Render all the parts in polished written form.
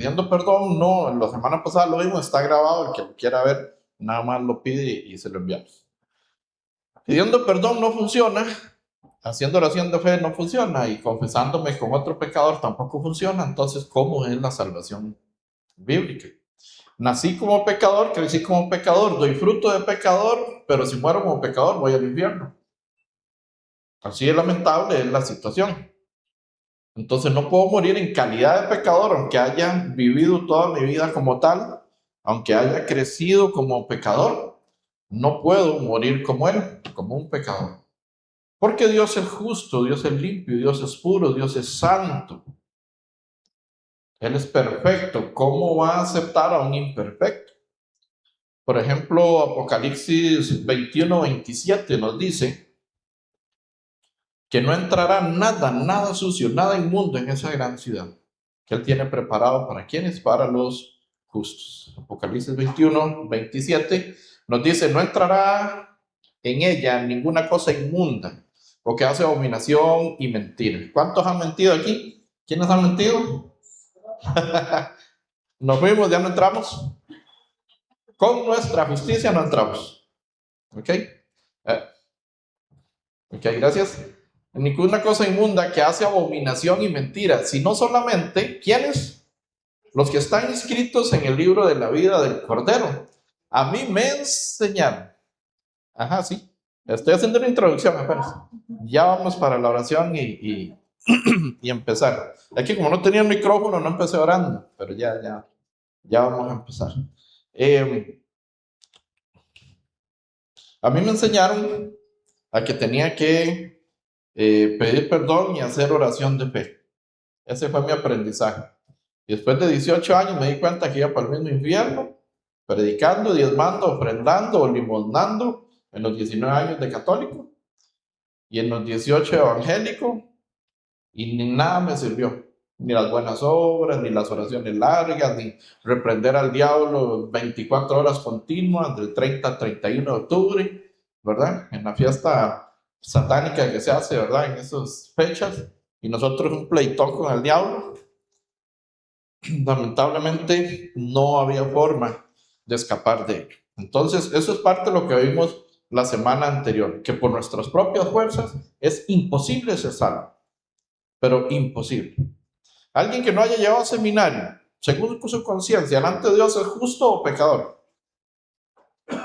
pidiendo perdón, no, la semana pasada lo vimos, está grabado, el que lo quiera ver, nada más lo pide y se lo enviamos. Pidiendo perdón no funciona, haciendo oración de fe no funciona, y confesándome con otro pecador tampoco funciona. Entonces, ¿cómo es la salvación bíblica? Nací como pecador, crecí como pecador, doy fruto de pecador, pero si muero como pecador voy al infierno. Así de lamentable es la situación. Entonces no puedo morir en calidad de pecador, aunque haya vivido toda mi vida como tal, aunque haya crecido como pecador, no puedo morir como él, como un pecador. Porque Dios es justo, Dios es limpio, Dios es puro, Dios es santo. Él es perfecto. ¿Cómo va a aceptar a un imperfecto? Por ejemplo, Apocalipsis 21-27 nos dice que no entrará nada sucio, nada inmundo en esa gran ciudad que Él tiene preparado para quienes, para los justos. Apocalipsis 21-27 nos dice, no entrará en ella ninguna cosa inmunda o que hace abominación y mentira. ¿Cuántos han mentido aquí? ¿Quiénes han mentido? Nos fuimos, ya no entramos. Con nuestra justicia no entramos. ¿Ok? Ok, gracias. Ninguna cosa inmunda que hace abominación y mentira, sino solamente, ¿quiénes? Los que están inscritos en el libro de la vida del Cordero. A mí me enseñaron. Ajá, sí. Estoy haciendo una introducción apenas. Ya vamos para la oración y empezar. Aquí como no tenía el micrófono, no empecé orando, pero ya vamos a empezar. A mí me enseñaron a que tenía que pedir perdón y hacer oración de fe. Ese fue mi aprendizaje. Y después de 18 años me di cuenta que iba para el mismo infierno, predicando, diezmando, ofrendando o limosnando en los 19 años de católico y en los 18 evangélico, y ni nada me sirvió. Ni las buenas obras, ni las oraciones largas, ni reprender al diablo 24 horas continuas, del 30 al 31 de octubre, ¿verdad? En la fiesta satánica que se hace, ¿verdad? En esas fechas. Y nosotros un pleitón con el diablo. Lamentablemente no había forma de escapar de ello. Entonces, eso es parte de lo que vimos la semana anterior, que por nuestras propias fuerzas es imposible ser salvo, pero imposible. Alguien que no haya llevado seminario, según su conciencia, delante de Dios, ¿es justo o pecador?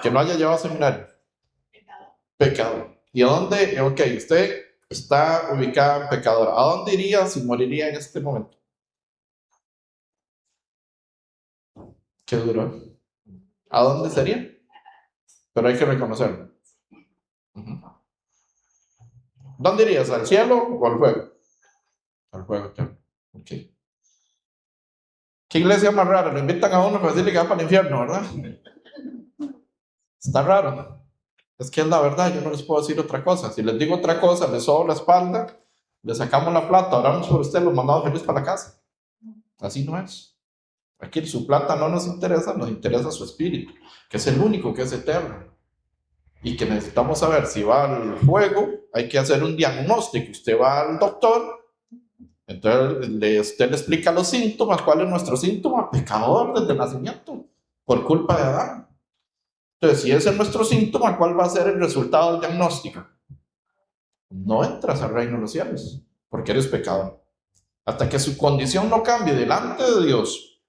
Que no haya llevado seminario. Pecador. ¿Y a dónde? Ok, usted está ubicado en pecador. ¿A dónde iría si moriría en este momento? Qué duro. ¿A dónde sería? Pero hay que reconocerlo. ¿Dónde irías? ¿Al cielo o al fuego? Al fuego, claro. Ok. ¿Qué iglesia más rara? Lo invitan a uno para decirle que va para el infierno, ¿verdad? Está raro. Es que es la verdad, yo no les puedo decir otra cosa. Si les digo otra cosa, les sobo la espalda, le sacamos la plata, oramos por usted, los mandamos felices para la casa. Así no es. Aquí su plata no nos interesa su espíritu, que es el único que es eterno. Y que necesitamos saber si va al fuego, hay que hacer un diagnóstico. Usted va al doctor, entonces usted le explica los síntomas. ¿Cuál es nuestro síntoma? Pecador desde el nacimiento, por culpa de Adán. Entonces, si ese es nuestro síntoma, ¿cuál va a ser el resultado del diagnóstico? No entras al reino de los cielos, porque eres pecador. Hasta que su condición no cambie delante de Dios,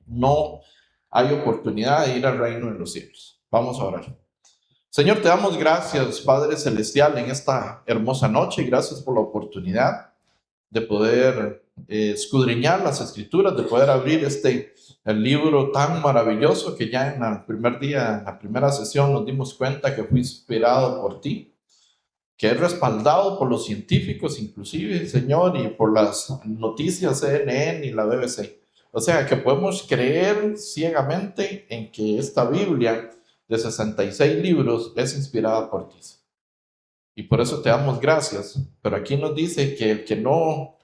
no hay oportunidad de ir al reino de los cielos. Vamos a orar. Señor, te damos gracias, Padre Celestial, en esta hermosa noche, y gracias por la oportunidad de poder escudriñar las Escrituras, de poder abrir el libro tan maravilloso que ya en el primer día, en la primera sesión, nos dimos cuenta que fue inspirado por ti, que es respaldado por los científicos inclusive, Señor, y por las noticias CNN y la BBC. O sea, que podemos creer ciegamente en que esta Biblia de 66 libros es inspirada por ti. Y por eso te damos gracias. Pero aquí nos dice que el que no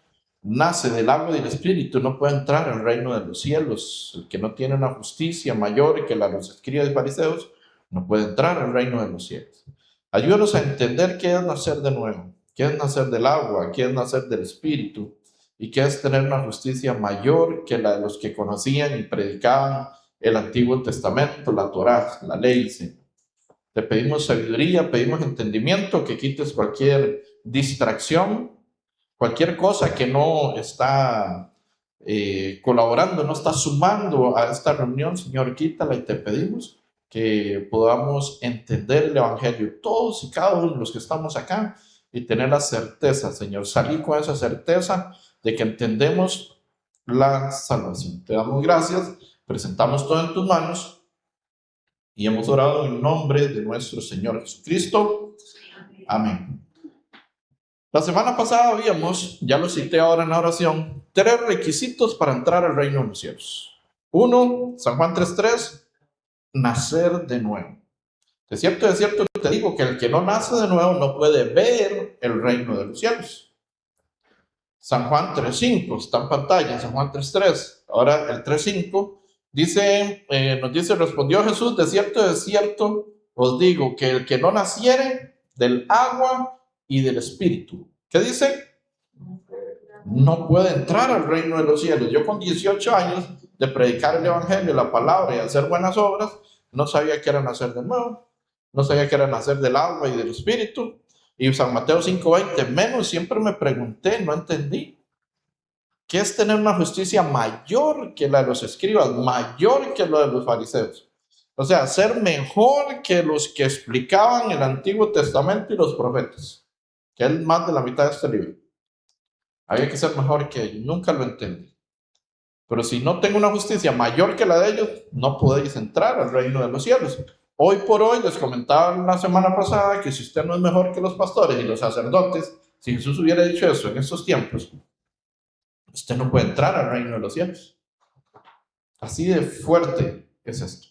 nace del agua y del Espíritu no puede entrar al reino de los cielos. El que no tiene una justicia mayor que la de los escribas y fariseos no puede entrar al reino de los cielos. Ayúdanos a entender qué es nacer de nuevo, qué es nacer del agua, qué es nacer del Espíritu, y que es tener una justicia mayor que la de los que conocían y predicaban el Antiguo Testamento, la Torá, la ley, Señor. Te pedimos sabiduría, pedimos entendimiento, que quites cualquier distracción, cualquier cosa que no está colaborando, no está sumando a esta reunión, Señor, quítala y te pedimos que podamos entender el Evangelio, todos y cada uno de los que estamos acá, y tener la certeza, Señor, salir con esa certeza de que entendemos la salvación. Te damos gracias, presentamos todo en tus manos y hemos orado en el nombre de nuestro Señor Jesucristo. Amén. La semana pasada habíamos, ya lo cité ahora en la oración, 3 requisitos para entrar al reino de los cielos. 1, San Juan 3:3, nacer de nuevo. De cierto te digo que el que no nace de nuevo no puede ver el reino de los cielos. San Juan 3:5, está en pantalla, San Juan 3:3. Ahora el 3:5 dice, nos dice, respondió Jesús, de cierto os digo que el que no naciere del agua y del Espíritu, ¿qué dice? No puede entrar al reino de los cielos. Yo con 18 años de predicar el Evangelio, la palabra y hacer buenas obras, no sabía que era nacer de nuevo, no sabía que era nacer del agua y del Espíritu. Y San Mateo 5:20, menos, siempre me pregunté, no entendí. ¿Qué es tener una justicia mayor que la de los escribas, mayor que la de los fariseos? O sea, ser mejor que los que explicaban el Antiguo Testamento y los profetas, que es más de la mitad de este libro. Había que ser mejor que ellos, nunca lo entendí. Pero si no tengo una justicia mayor que la de ellos, no podéis entrar al reino de los cielos. Hoy por hoy, les comentaba la semana pasada que si usted no es mejor que los pastores y los sacerdotes, si Jesús hubiera dicho eso en estos tiempos, usted no puede entrar al reino de los cielos. Así de fuerte es esto.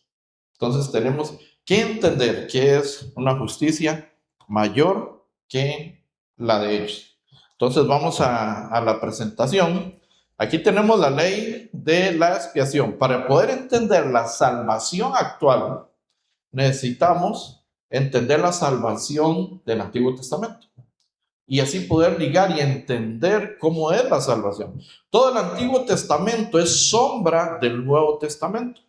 Entonces tenemos que entender que es una justicia mayor que la de ellos. Entonces vamos a la presentación. Aquí tenemos la ley de la expiación. Para poder entender la salvación actual, necesitamos entender la salvación del Antiguo Testamento. Y así poder ligar y entender cómo es la salvación. Todo el Antiguo Testamento es sombra del Nuevo Testamento.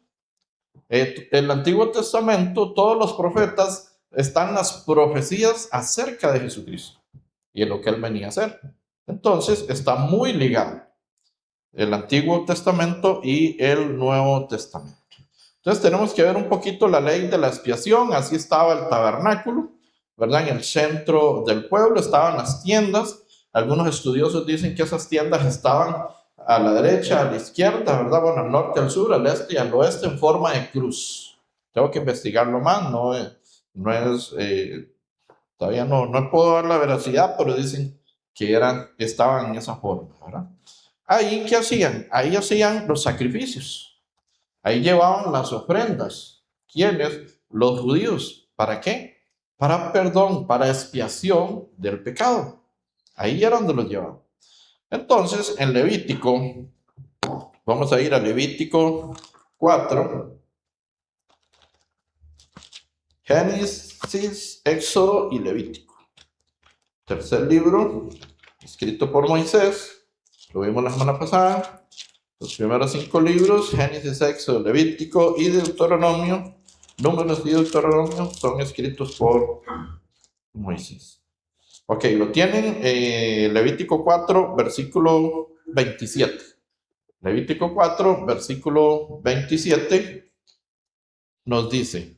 El Antiguo Testamento, todos los profetas, están las profecías acerca de Jesucristo y en lo que Él venía a hacer. Entonces, está muy ligado el Antiguo Testamento y el Nuevo Testamento. Entonces, tenemos que ver un poquito la ley de la expiación. Así estaba el tabernáculo, ¿verdad? En el centro del pueblo estaban las tiendas. Algunos estudiosos dicen que esas tiendas estaban a la derecha, a la izquierda, ¿verdad? Bueno, al norte, al sur, al este y al oeste en forma de cruz. Tengo que investigarlo más, todavía no puedo dar la veracidad, pero dicen que estaban en esa forma, ¿verdad? Ahí, ¿qué hacían? Ahí hacían los sacrificios. Ahí llevaban las ofrendas. ¿Quiénes? Los judíos. ¿Para qué? Para perdón, para expiación del pecado. Ahí era donde los llevaban. Entonces, en Levítico, vamos a ir a Levítico 4, Génesis, Éxodo y Levítico. Tercer libro, escrito por Moisés, lo vimos la semana pasada. Los primeros 5 libros, Génesis, Éxodo, Levítico y Deuteronomio, Números y Deuteronomio, son escritos por Moisés. Ok, lo tienen, Levítico 4, versículo 27. Levítico 4, versículo 27, nos dice: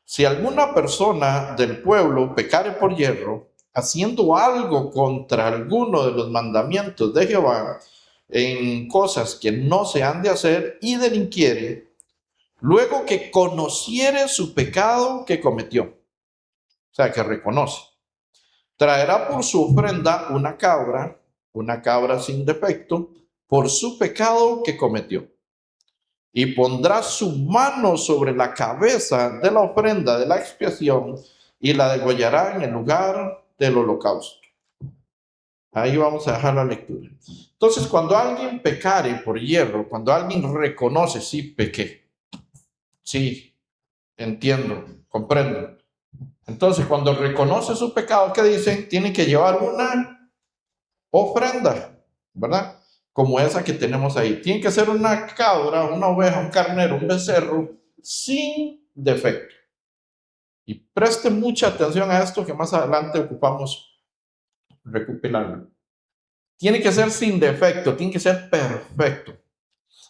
si alguna persona del pueblo pecare por yerro, haciendo algo contra alguno de los mandamientos de Jehová, en cosas que no se han de hacer, y delinquiere, luego que conociere su pecado que cometió, o sea, que reconoce, traerá por su ofrenda una cabra sin defecto, por su pecado que cometió. Y pondrá su mano sobre la cabeza de la ofrenda de la expiación y la degollará en el lugar del holocausto. Ahí vamos a dejar la lectura. Entonces, cuando alguien pecare por yerro, cuando alguien reconoce, sí, pequé, sí, entiendo, comprendo. Entonces, cuando reconoce su pecado, ¿qué dicen? Tiene que llevar una ofrenda, ¿verdad? como esa que tenemos ahí. Tiene que ser una cabra, una oveja, un carnero, un becerro sin defecto. Y preste mucha atención a esto que más adelante ocupamos recopilarlo. Tiene que ser sin defecto, tiene que ser perfecto.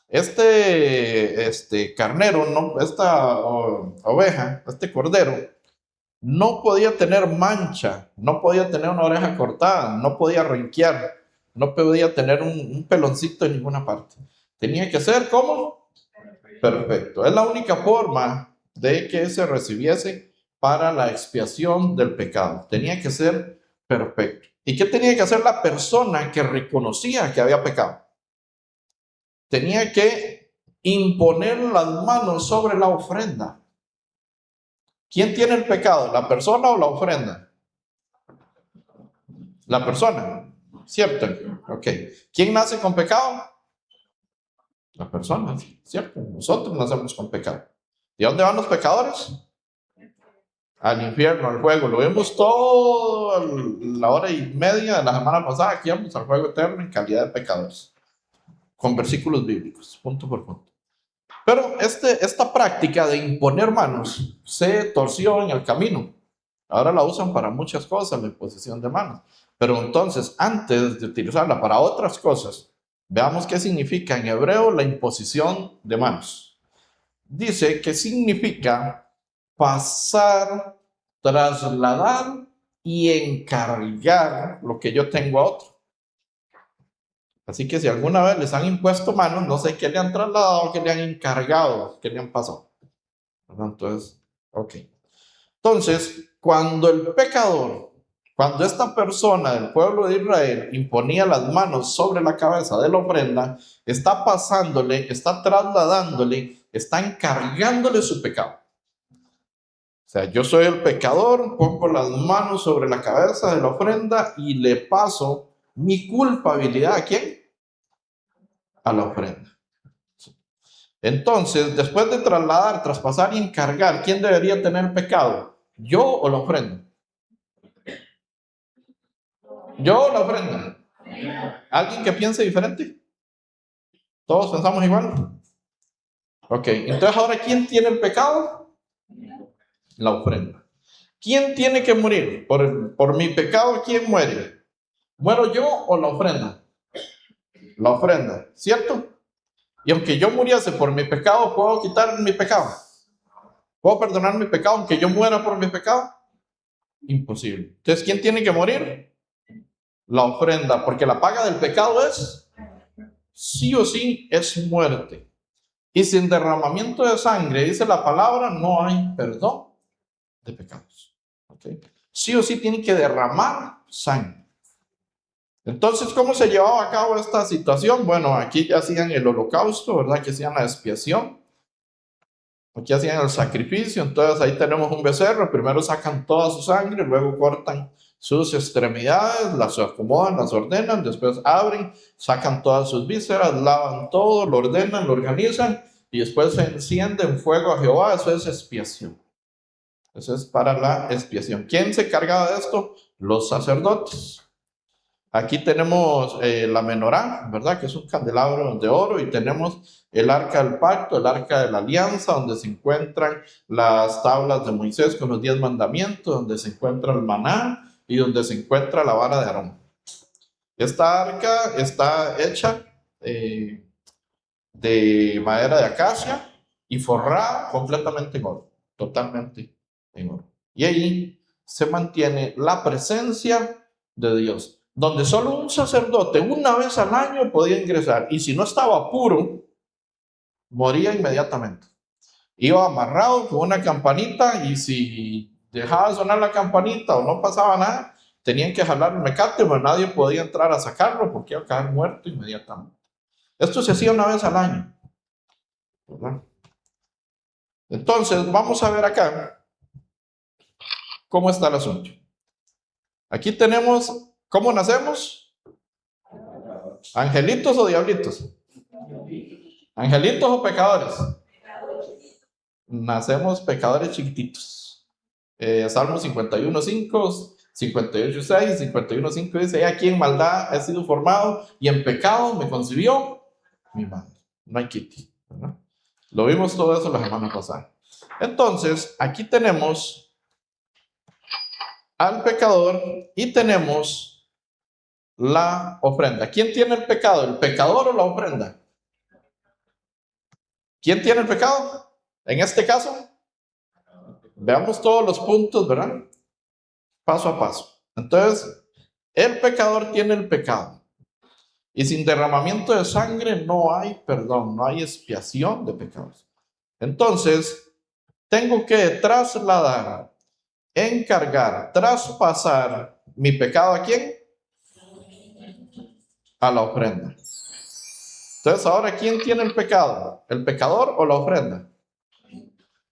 Este carnero, no, esta oveja, este cordero, no podía tener mancha, no podía tener una oreja cortada, no podía renquear, no podía tener un peloncito en ninguna parte. Tenía que ser como perfecto. Es la única forma de que se recibiese para la expiación del pecado. Tenía que ser perfecto. ¿Y qué tenía que hacer la persona que reconocía que había pecado? Tenía que imponer las manos sobre la ofrenda. ¿Quién tiene el pecado? ¿La persona o la ofrenda? La persona, ¿cierto? Ok. ¿Quién nace con pecado? La persona, ¿cierto? Nosotros nacemos con pecado. ¿Y a dónde van los pecadores? Al infierno, al fuego. Lo vimos toda la hora y media de la semana pasada. Aquí vamos al fuego eterno en calidad de pecadores. Con versículos bíblicos, punto por punto. Pero esta práctica de imponer manos se torció en el camino. Ahora la usan para muchas cosas, la imposición de manos. Pero entonces, antes de utilizarla para otras cosas, veamos qué significa en hebreo la imposición de manos. Dice que significa pasar, trasladar y encargar lo que yo tengo a otro. Así que si alguna vez les han impuesto manos, no sé qué le han trasladado, qué le han encargado, qué le han pasado. Entonces, ok. Entonces, cuando el pecador, cuando esta persona del pueblo de Israel imponía las manos sobre la cabeza de la ofrenda, está pasándole, está trasladándole, está encargándole su pecado. O sea, yo soy el pecador, pongo las manos sobre la cabeza de la ofrenda y le paso mi culpabilidad ¿a quién? A la ofrenda. Entonces, después de trasladar, traspasar y encargar, ¿quién debería tener pecado? ¿Yo o la ofrenda? ¿Yo o la ofrenda? ¿Alguien que piense diferente? ¿Todos pensamos igual? Ok, entonces ahora, ¿quién tiene el pecado? La ofrenda. ¿Quién tiene que morir? Por mi pecado, ¿quién muere? ¿Muero yo o la ofrenda? La ofrenda, ¿cierto? Y aunque yo muriese por mi pecado, ¿puedo quitar mi pecado? ¿Puedo perdonar mi pecado aunque yo muera por mi pecado? Imposible. Entonces, ¿quién tiene que morir? La ofrenda, porque la paga del pecado es, sí o sí, es muerte. Y sin derramamiento de sangre, dice la palabra, no hay perdón de pecados. ¿Okay? Sí o sí tiene que derramar sangre. Entonces, ¿cómo se llevaba a cabo esta situación? Bueno, aquí ya hacían el holocausto, ¿verdad? Que hacían la expiación. Aquí hacían el sacrificio. Entonces, ahí tenemos un becerro. Primero sacan toda su sangre, luego cortan sus extremidades, las acomodan, las ordenan, después abren, sacan todas sus vísceras, lavan todo, lo ordenan, lo organizan y después se enciende en fuego a Jehová. Eso es expiación. Eso es para la expiación. ¿Quién se encargaba de esto? Los sacerdotes. Aquí tenemos la menorá, ¿verdad? Que es un candelabro de oro, y tenemos el arca del pacto, el arca de la alianza, donde se encuentran las tablas de Moisés con los 10 mandamientos, donde se encuentra el maná y donde se encuentra la vara de Aarón. Esta arca está hecha de madera de acacia y forrada completamente en oro, totalmente en oro. Y ahí se mantiene la presencia de Dios, donde solo un sacerdote una vez al año podía ingresar, y si no estaba puro, moría inmediatamente. Iba amarrado con una campanita, y si dejaba de sonar la campanita o no pasaba nada, tenían que jalar el mecate, pero nadie podía entrar a sacarlo porque iba a caer muerto inmediatamente. Esto se hacía una vez al año, ¿verdad? Entonces, vamos a ver acá cómo está el asunto. Aquí tenemos, ¿cómo nacemos? ¿Angelitos o diablitos? ¿Angelitos o pecadores? Nacemos pecadores chiquititos. Salmo 51:5 58:6, 51:5 dice: he aquí en maldad he sido formado y en pecado me concibió mi madre. No hay Kitty, ¿verdad? Lo vimos todo eso la semana pasada. Entonces, aquí tenemos al pecador y tenemos la ofrenda. ¿Quién tiene el pecado? ¿El pecador o la ofrenda? ¿Quién tiene el pecado? En este caso, veamos todos los puntos, ¿verdad? Paso a paso. Entonces, el pecador tiene el pecado. Y sin derramamiento de sangre no hay perdón, no hay expiación de pecados. Entonces, tengo que trasladar, encargar, traspasar mi pecado ¿a quién? A la ofrenda. Entonces, ahora, ¿quién tiene el pecado? ¿El pecador o la ofrenda?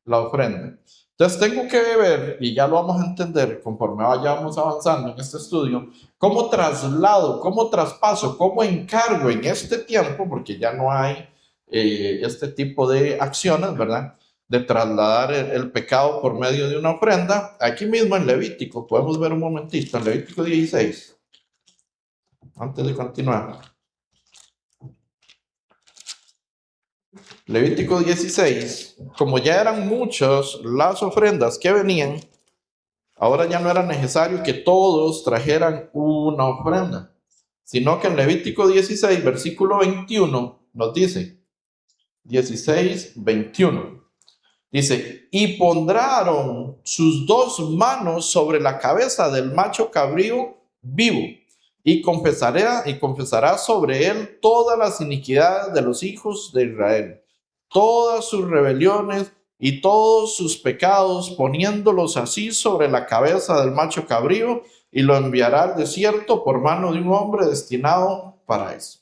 La ofrenda. Entonces, tengo que ver, y ya lo vamos a entender conforme vayamos avanzando en este estudio, cómo traslado, cómo traspaso, cómo encargo en este tiempo, porque ya no hay este tipo de acciones, ¿verdad? De trasladar el pecado por medio de una ofrenda. Aquí mismo en Levítico, podemos ver un momentito, en Levítico 16, antes de continuar. Levítico 16, como ya eran muchas las ofrendas que venían, ahora ya no era necesario que todos trajeran una ofrenda, sino que en Levítico 16, versículo 21, nos dice, 16, 21, dice: y pondrán sus dos manos sobre la cabeza del macho cabrío vivo, y confesará sobre él todas las iniquidades de los hijos de Israel, todas sus rebeliones y todos sus pecados, poniéndolos así sobre la cabeza del macho cabrío, y lo enviará al desierto por mano de un hombre destinado para eso.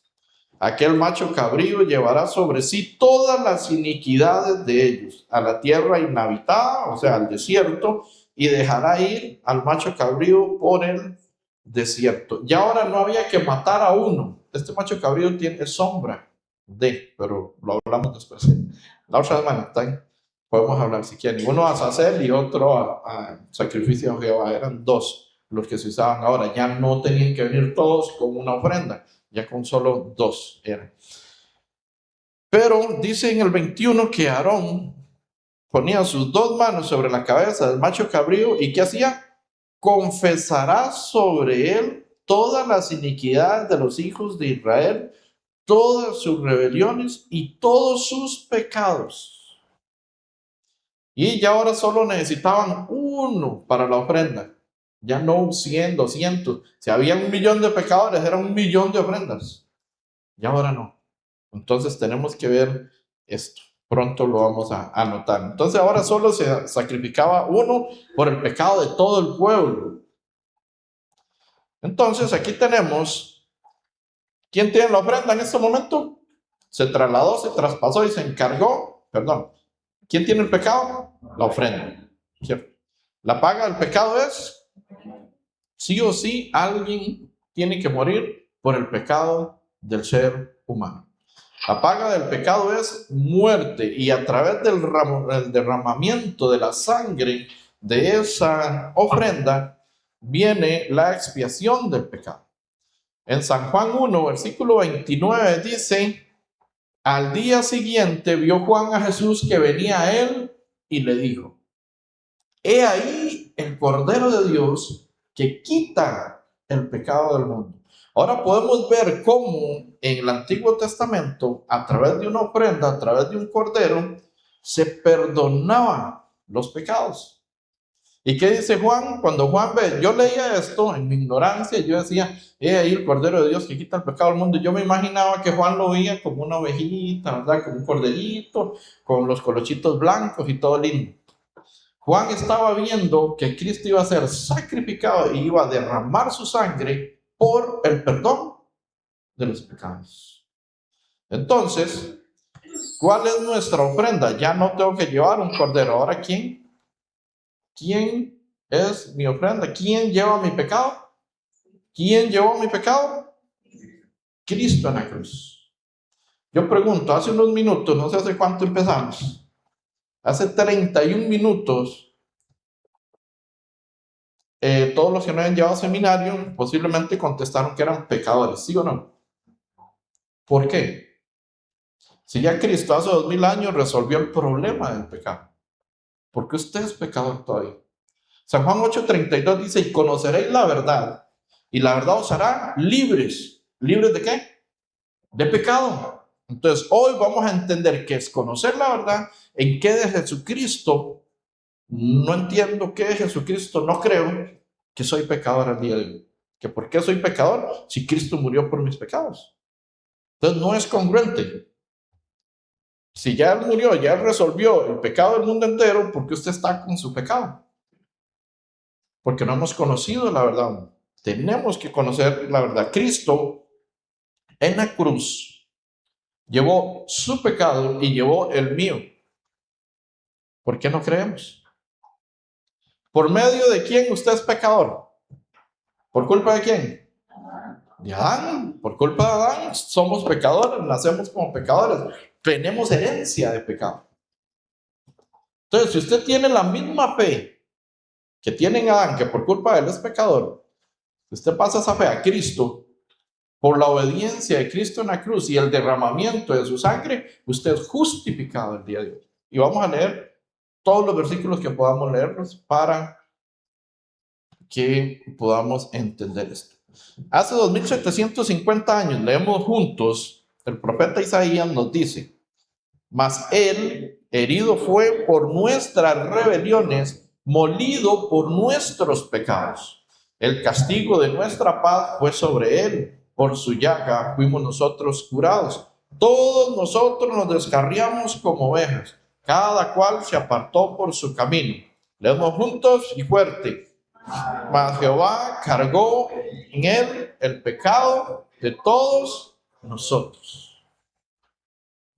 Aquel macho cabrío llevará sobre sí todas las iniquidades de ellos a la tierra inhabitada, o sea, al desierto, y dejará ir al macho cabrío por el desierto. Y ahora no había que matar a uno. Este macho cabrío tiene sombra de, pero lo hablamos después. La otra semana podemos hablar si quieren. Uno a Azazel y otro a sacrificio a Jehová. Eran dos los que se usaban ahora. Ya no tenían que venir todos con una ofrenda. Ya con solo dos eran. Pero dice en el 21 que Aarón ponía sus dos manos sobre la cabeza del macho cabrío y ¿qué hacía? Confesará sobre él todas las iniquidades de los hijos de Israel, todas sus rebeliones y todos sus pecados. Y ya ahora solo necesitaban uno para la ofrenda. Ya no 100, 200. Si había 1,000,000 de pecadores, eran 1,000,000 de ofrendas. Y ahora no. Entonces tenemos que ver esto. Pronto lo vamos a anotar. Entonces ahora solo se sacrificaba uno por el pecado de todo el pueblo. Entonces aquí tenemos, ¿quién tiene la ofrenda en este momento? Se trasladó, se traspasó y se encargó. Perdón. ¿Quién tiene el pecado? La ofrenda. ¿Cierto? La paga del pecado es, sí o sí, alguien tiene que morir por el pecado del ser humano. La paga del pecado es muerte, y a través del derramamiento de la sangre de esa ofrenda viene la expiación del pecado. En San Juan 1, versículo 29 dice: al día siguiente vio Juan a Jesús que venía a él y le dijo: he ahí el Cordero de Dios que quita el pecado del mundo. Ahora podemos ver cómo en el Antiguo Testamento, a través de una ofrenda, a través de un cordero, se perdonaban los pecados. ¿Y qué dice Juan? Cuando Juan ve, yo leía esto en mi ignorancia, yo decía, ahí el Cordero de Dios que quita el pecado del mundo. Yo me imaginaba que Juan lo veía como una ovejita, ¿verdad? Como un corderito, con los colochitos blancos y todo lindo. Juan estaba viendo que Cristo iba a ser sacrificado y iba a derramar su sangre por el perdón de los pecados. Entonces, ¿cuál es nuestra ofrenda? Ya no tengo que llevar un cordero. Ahora, ¿quién es mi ofrenda? ¿Quién lleva mi pecado? ¿Quién llevó mi pecado? Cristo en la cruz. Yo pregunto, hace unos minutos, no sé hace cuánto empezamos, hace 31 minutos, todos los que no habían llevado seminario posiblemente contestaron que eran pecadores, ¿sí o no? ¿Por qué? Si ya Cristo hace 2000 años resolvió el problema del pecado, ¿por qué usted es pecador todavía? San Juan 8:32 dice, y conoceréis la verdad, y la verdad os hará libres. ¿Libres de qué? De pecado. Entonces, hoy vamos a entender qué es conocer la verdad, en qué de Jesucristo no entiendo qué es Jesucristo, no creo que soy pecador al día de hoy. ¿Que por qué soy pecador si Cristo murió por mis pecados? Entonces, no es congruente. Si ya Él murió, ya Él resolvió el pecado del mundo entero, ¿por qué usted está con su pecado? Porque no hemos conocido la verdad. Tenemos que conocer la verdad. Cristo en la cruz llevó su pecado y llevó el mío. ¿Por qué no creemos? ¿Por medio de quién usted es pecador? ¿Por culpa de quién? De Adán. Por culpa de Adán somos pecadores, nacemos como pecadores. Tenemos herencia de pecado. Entonces, si usted tiene la misma fe que tiene en Adán, que por culpa de él es pecador, usted pasa esa fe a Cristo, por la obediencia de Cristo en la cruz y el derramamiento de su sangre, usted es justificado el día de hoy. Y vamos a leer todos los versículos que podamos leerlos para que podamos entender esto. Hace 2750 años, leemos juntos, el profeta Isaías nos dice, mas él herido fue por nuestras rebeliones, molido por nuestros pecados. El castigo de nuestra paz fue sobre él, por su llaga fuimos nosotros curados. Todos nosotros nos descarriamos como ovejas, cada cual se apartó por su camino. Leemos juntos y fuerte. Mas Jehová cargó en él el pecado de todos nosotros.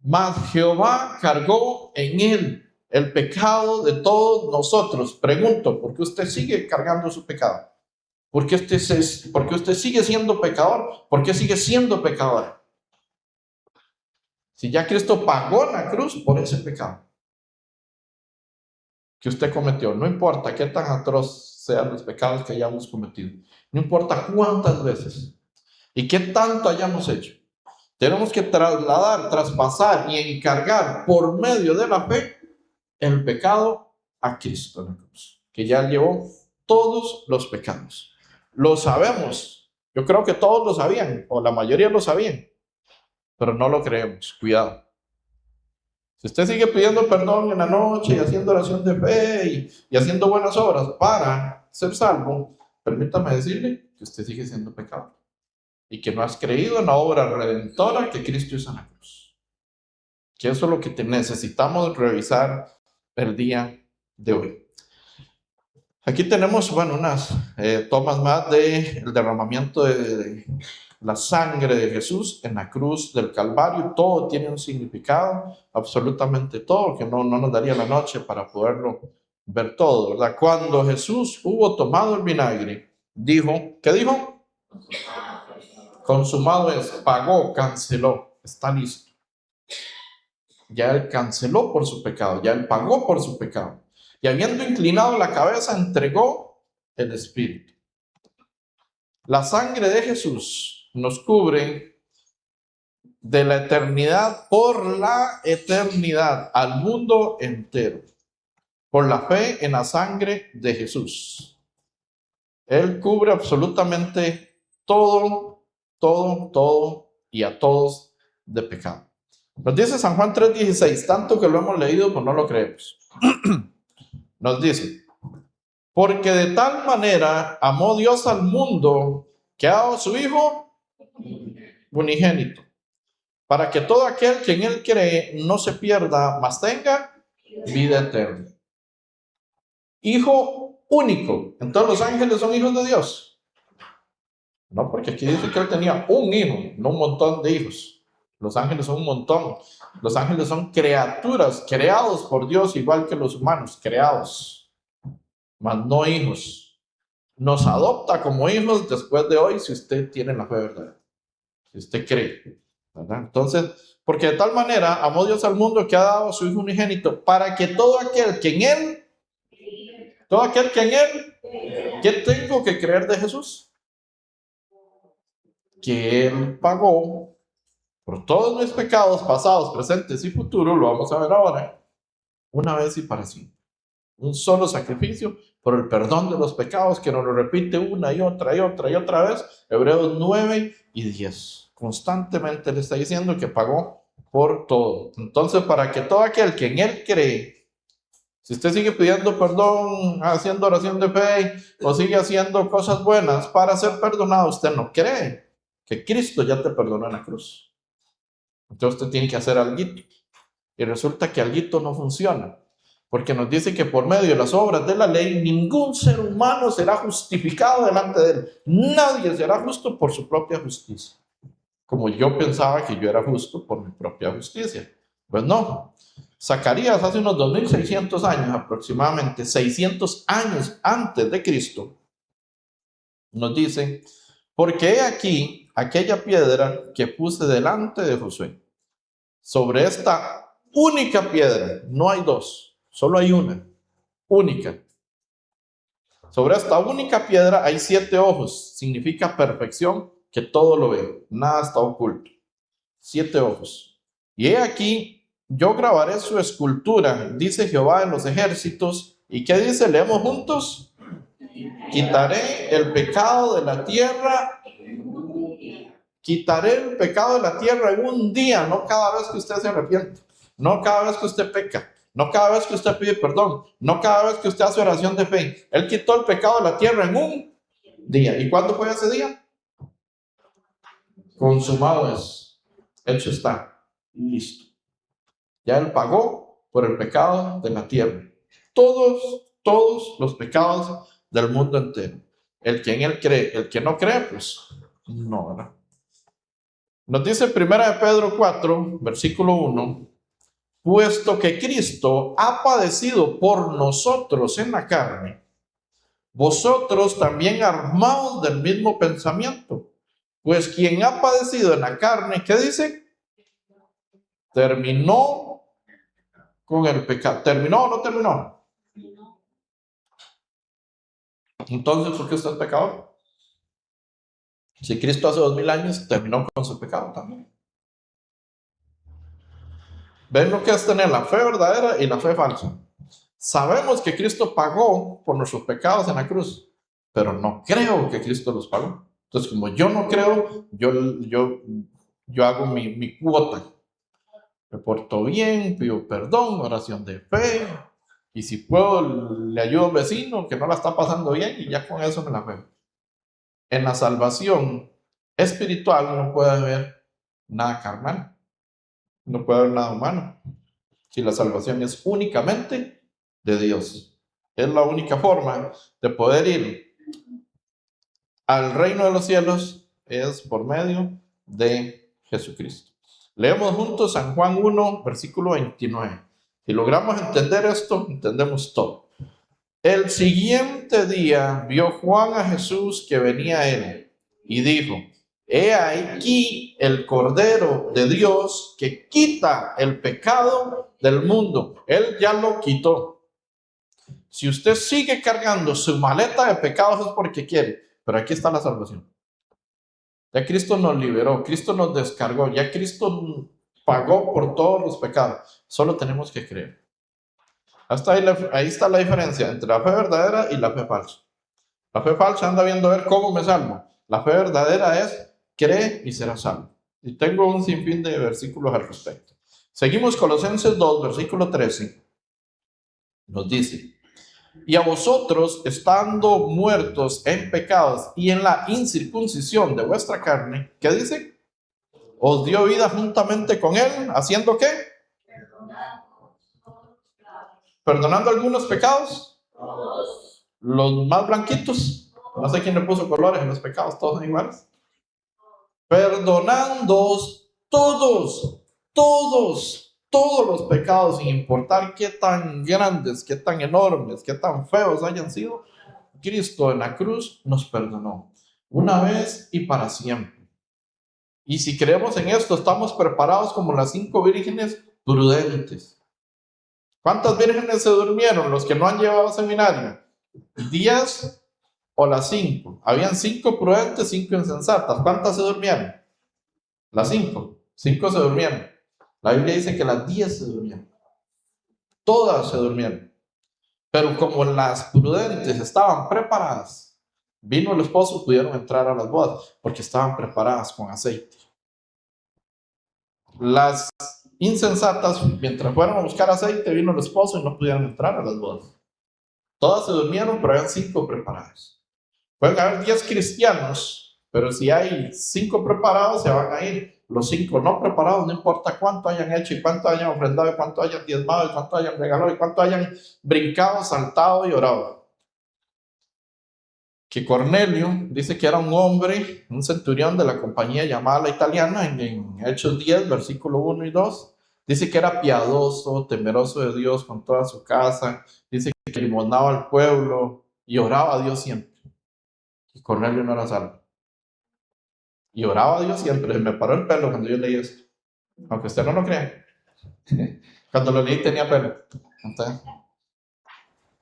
Mas Jehová cargó en él el pecado de todos nosotros. Pregunto, ¿por qué usted sigue cargando su pecado? ¿Por qué usted sigue siendo pecador? ¿Por qué sigue siendo pecador? Si ya Cristo pagó en la cruz por ese pecado que usted cometió, no importa qué tan atroz sean los pecados que hayamos cometido, no importa cuántas veces y qué tanto hayamos hecho, tenemos que trasladar, traspasar y encargar por medio de la fe el pecado a Cristo en la cruz, que ya llevó todos los pecados. Lo sabemos, yo creo que todos lo sabían, o la mayoría lo sabían, pero no lo creemos, cuidado. Si usted sigue pidiendo perdón en la noche y haciendo oración de fe y haciendo buenas obras para ser salvo, permítame decirle que usted sigue siendo pecador y que no has creído en la obra redentora que Cristo hizo en la cruz. Que eso es lo que necesitamos revisar el día de hoy. Aquí tenemos, unas tomas más del derramamiento de la sangre de Jesús en la cruz del Calvario. Todo tiene un significado, absolutamente todo, que no nos daría la noche para poderlo ver todo, ¿verdad? Cuando Jesús hubo tomado el vinagre, dijo, ¿qué dijo? Consumado es, pagó, canceló, está listo. Ya Él canceló por su pecado, ya Él pagó por su pecado. Y habiendo inclinado la cabeza, entregó el Espíritu. La sangre de Jesús nos cubre de la eternidad por la eternidad al mundo entero. Por la fe en la sangre de Jesús. Él cubre absolutamente todo y a todos de pecado. Nos dice San Juan 3:16, tanto que lo hemos leído, pues no lo creemos. Nos dice, porque de tal manera amó Dios al mundo que ha dado su Hijo unigénito, para que todo aquel que en Él cree no se pierda, mas tenga vida eterna. Hijo único. Entonces los ángeles son hijos de Dios. No, porque aquí dice que Él tenía un hijo, no un montón de hijos. Los ángeles son un montón. Los ángeles son criaturas, creados por Dios, igual que los humanos, creados, mas no hijos. Nos adopta como hijos después de hoy si usted tiene la fe verdadera, si usted cree, ¿verdad? Entonces, porque de tal manera amó Dios al mundo que ha dado a su Hijo unigénito, para que todo aquel que en Él ¿Qué tengo que creer de Jesús? Que Él pagó por todos mis pecados pasados, presentes y futuros, lo vamos a ver ahora, una vez y para siempre. Un solo sacrificio por el perdón de los pecados que nos lo repite una y otra y otra y otra vez. Hebreos 9 y 10. Constantemente le está diciendo que pagó por todo. Entonces, para que todo aquel que en Él cree, si usted sigue pidiendo perdón, haciendo oración de fe o sigue haciendo cosas buenas para ser perdonado, usted no cree que Cristo ya te perdonó en la cruz. Entonces usted tiene que hacer algo. Y resulta que algo no funciona. Porque nos dice que por medio de las obras de la ley, ningún ser humano será justificado delante de Él. Nadie será justo por su propia justicia. Como yo pensaba que yo era justo por mi propia justicia. Pues no. Zacarías hace unos 2600 años, aproximadamente 600 años antes de Cristo, nos dice, porque he aquí aquella piedra que puse delante de Josué. Sobre esta única piedra, no hay dos, solo hay una, única. Sobre esta única piedra hay 7 ojos, significa perfección, que todo lo ve, nada está oculto. 7 ojos. Y he aquí, yo grabaré su escultura, dice Jehová de los ejércitos. ¿Y qué dice? Leemos juntos. Quitaré el pecado de la tierra. Quitaré el pecado de la tierra en un día, no cada vez que usted se arrepiente, no cada vez que usted peca, no cada vez que usted pide perdón, no cada vez que usted hace oración de fe. Él quitó el pecado de la tierra en un día. ¿Y cuándo fue ese día? Consumado es. Hecho está. Listo. Ya Él pagó por el pecado de la tierra. Todos los pecados del mundo entero. El que en Él cree, el que no cree, pues no, ¿verdad? Nos dice 1 Pedro 4, versículo 1, puesto que Cristo ha padecido por nosotros en la carne, vosotros también armaos del mismo pensamiento, pues quien ha padecido en la carne, ¿qué dice? Terminó con el pecado. ¿Terminó o no terminó? Entonces, ¿por qué usted es pecador? Si Cristo hace 2000 años terminó con su pecado también. ¿Ven lo que es tener la fe verdadera y la fe falsa? Sabemos que Cristo pagó por nuestros pecados en la cruz, pero no creo que Cristo los pagó. Entonces, como yo no creo, yo hago mi cuota. Me porto bien, pido perdón, oración de fe, y si puedo, le ayudo a un vecino que no la está pasando bien, y ya con eso me la veo. En la salvación espiritual no puede haber nada carnal, no puede haber nada humano. Si la salvación es únicamente de Dios, es la única forma de poder ir al reino de los cielos, es por medio de Jesucristo. Leemos juntos San Juan 1, versículo 29. Si logramos entender esto, entendemos todo. El siguiente día vio Juan a Jesús que venía a él y dijo, he aquí el Cordero de Dios que quita el pecado del mundo. Él ya lo quitó. Si usted sigue cargando su maleta de pecados es porque quiere, pero aquí está la salvación. Ya Cristo nos liberó, Cristo nos descargó, ya Cristo pagó por todos los pecados. Solo tenemos que creer. Hasta ahí está la diferencia entre la fe verdadera y la fe falsa. La fe falsa anda viendo a ver cómo me salvo. La fe verdadera es cree y será salvo. Y tengo un sinfín de versículos al respecto. Seguimos Colosenses 2, versículo 13. Nos dice, y a vosotros, estando muertos en pecados y en la incircuncisión de vuestra carne, ¿qué dice? Os dio vida juntamente con él, ¿haciendo qué? Perdonando algunos pecados. Los más blanquitos. No sé quién le puso colores en los pecados, todos son iguales. Perdonándoos todos los pecados, sin importar qué tan grandes, qué tan enormes, qué tan feos hayan sido, Cristo en la cruz nos perdonó una vez y para siempre. Y si creemos en esto, estamos preparados como las 5 vírgenes prudentes. ¿Cuántas vírgenes se durmieron? Los que no han llevado seminario. 10 o las 5? Habían 5 prudentes, 5 insensatas. ¿Cuántas se durmieron? Las 5. 5 se durmieron. La Biblia dice que las 10 se durmieron. Todas se durmieron. Pero como las prudentes estaban preparadas, vino el esposo, pudieron entrar a las bodas, porque estaban preparadas con aceite. Las insensatas, mientras fueron a buscar aceite, vino el esposo y no pudieron entrar a las bodas. Todas se durmieron, pero habían 5 preparadas. Pueden haber 10 cristianos, pero si hay 5 preparados, se van a ir. Los 5 no preparados, no importa cuánto hayan hecho y cuánto hayan ofrendado y cuánto hayan diezmado y cuánto hayan regalado y cuánto hayan brincado, saltado y orado. Que Cornelio dice que era un hombre, un centurión de la compañía llamada La Italiana, en Hechos 10, versículo 1 y 2. Dice que era piadoso, temeroso de Dios con toda su casa. Dice que limonaba al pueblo y oraba a Dios siempre. Y Cornelio no era salvo. Y oraba a Dios siempre. Me paró el pelo cuando yo leí esto. Aunque usted no lo crea. Cuando lo leí tenía pelo. Entonces,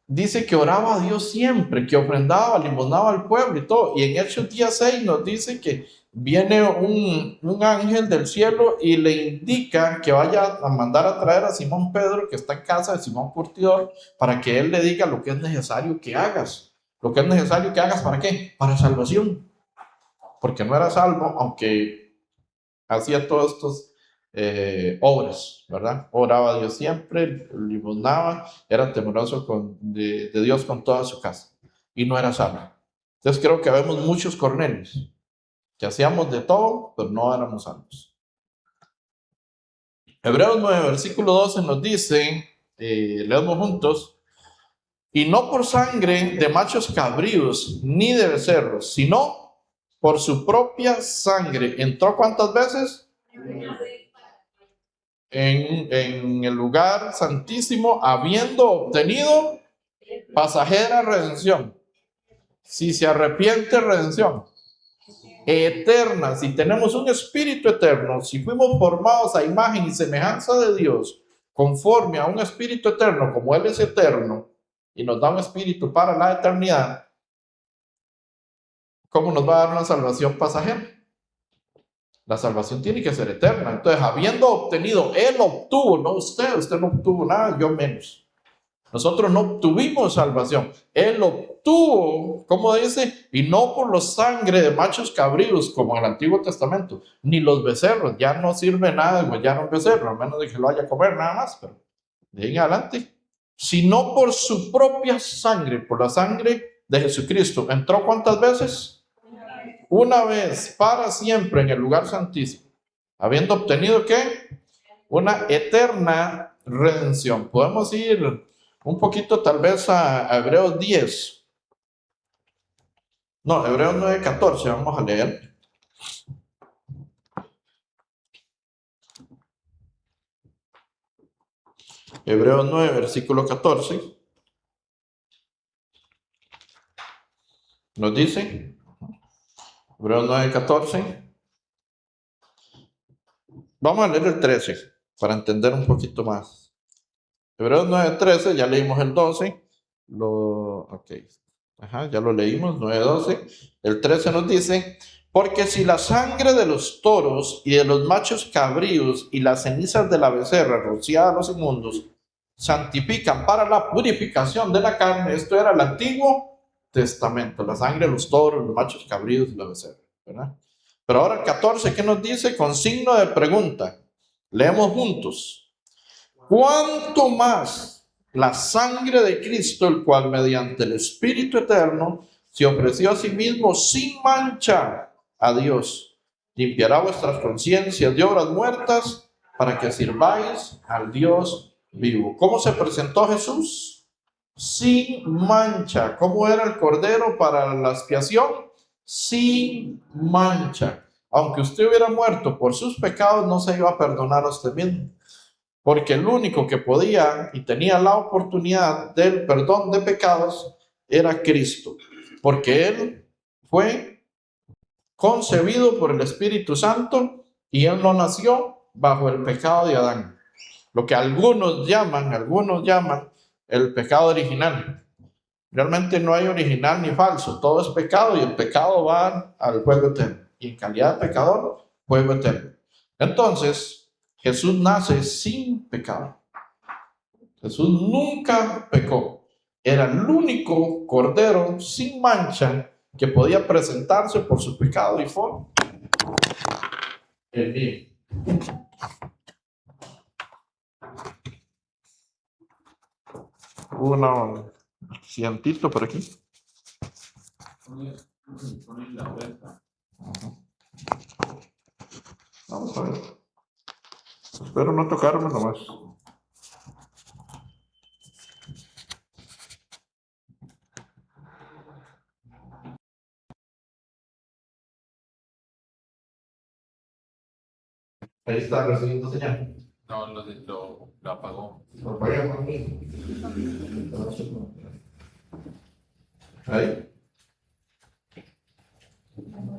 dice que oraba a Dios siempre, que ofrendaba, limonaba al pueblo y todo. Y en Hechos 6 nos dice que viene un ángel del cielo y le indica que vaya a mandar a traer a Simón Pedro, que está en casa de Simón Curtidor, para que él le diga lo que es necesario que hagas. Lo que es necesario que hagas, ¿para qué? Para salvación. Porque no era salvo, aunque hacía todos estos obras, ¿verdad? Oraba a Dios siempre, limonaba, era temeroso de Dios con toda su casa. Y no era salvo. Entonces creo que vemos muchos Cornelios, que hacíamos de todo, pero no éramos salvos. Hebreos 9, versículo 12 nos dice, leemos juntos, y no por sangre de machos cabríos, ni de becerros, sino por su propia sangre. ¿Entró cuántas veces? En el lugar santísimo, habiendo obtenido pasajera redención. Si se arrepiente, redención eterna. Si tenemos un espíritu eterno, si fuimos formados a imagen y semejanza de Dios, conforme a un espíritu eterno, como Él es eterno, y nos da un espíritu para la eternidad, ¿cómo nos va a dar una salvación pasajera? La salvación tiene que ser eterna. Entonces, habiendo obtenido, Él obtuvo, no usted no obtuvo nada, yo menos. Nosotros no obtuvimos salvación. Él obtuvo, como dice, y no por los sangre de machos cabríos, como en el Antiguo Testamento, ni los becerros. Ya no sirve nada de hollar un becerro, a menos de que lo vaya a comer nada más, pero de ahí en adelante. Sino por su propia sangre, por la sangre de Jesucristo. ¿Entró cuántas veces? Una vez, para siempre, en el lugar santísimo, habiendo obtenido, ¿qué? Una eterna redención. Podemos ir un poquito tal vez a Hebreos 10. No, Hebreos 9:14, vamos a leer. Hebreos 9, versículo 14. Nos dice, Hebreos 9:14. Vamos a leer el 13 para entender un poquito más. Hebreos 9:13, ya leímos el 12. Ya lo leímos, 9:12. El 13 nos dice, porque si la sangre de los toros y de los machos cabríos y las cenizas de la becerra rociada a los inmundos santifican para la purificación de la carne, esto era el Antiguo Testamento, la sangre de los toros, los machos cabríos y la becerra, ¿verdad? Pero ahora el 14, ¿qué nos dice? Con signo de pregunta. Leemos juntos. ¿Cuánto más la sangre de Cristo, el cual mediante el Espíritu Eterno se ofreció a sí mismo sin mancha a Dios, limpiará vuestras conciencias de obras muertas para que sirváis al Dios vivo? ¿Cómo se presentó Jesús? Sin mancha. ¿Cómo era el cordero para la expiación? Sin mancha. Aunque usted hubiera muerto por sus pecados, no se iba a perdonar a usted mismo. Porque el único que podía y tenía la oportunidad del perdón de pecados era Cristo. Porque Él fue concebido por el Espíritu Santo y Él no nació bajo el pecado de Adán. Lo que algunos llaman el pecado original. Realmente no hay original ni falso, todo es pecado y el pecado va al fuego eterno. Y en calidad de pecador, fuego eterno. Entonces, Jesús nace sin pecado. Jesús nunca pecó. Era el único cordero sin mancha que podía presentarse por su pecado y fue el mío. Un cientito por aquí. Vamos a ver. Espero no tocarme nomás. Ahí está recibiendo señal. No, lo apagó. Lo apagamos. Ahí.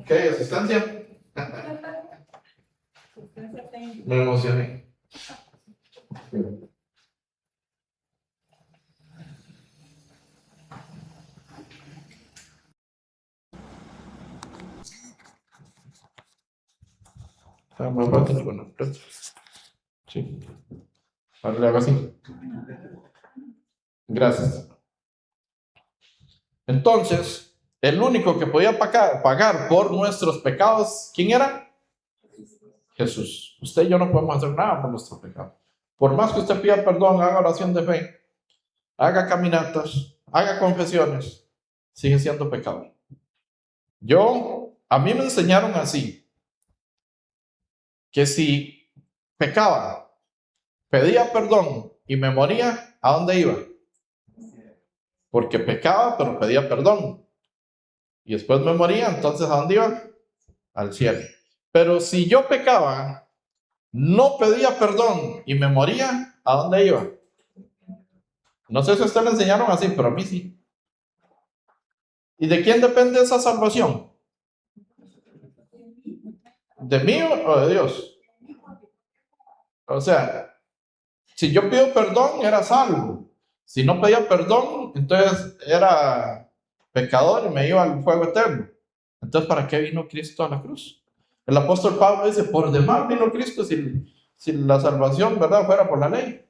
¿Qué? ¿Asistencia? Me emocioné. Más fácil, bueno, sí. Ahora le hago así. Gracias. Entonces, el único que podía pagar por nuestros pecados, ¿quién era? Jesús. Usted y yo no podemos hacer nada por nuestros pecados. Por más que usted pida perdón, haga oración de fe, haga caminatas, haga confesiones, sigue siendo pecador. A mí me enseñaron así, que si pecaba, pedía perdón y me moría, ¿a dónde iba? Porque pecaba, pero pedía perdón. Y después me moría, entonces ¿a dónde iba? Al cielo. Pero si yo pecaba, no pedía perdón y me moría, ¿a dónde iba? No sé si a usted le enseñaron así, pero a mí sí. ¿Y de quién depende esa salvación? ¿De mí o de Dios? O sea, si yo pido perdón, era salvo. Si no pedía perdón, entonces era pecador y me iba al fuego eterno. Entonces, ¿para qué vino Cristo a la cruz? El apóstol Pablo dice, por demás vino Cristo si la salvación, ¿verdad?, fuera por la ley.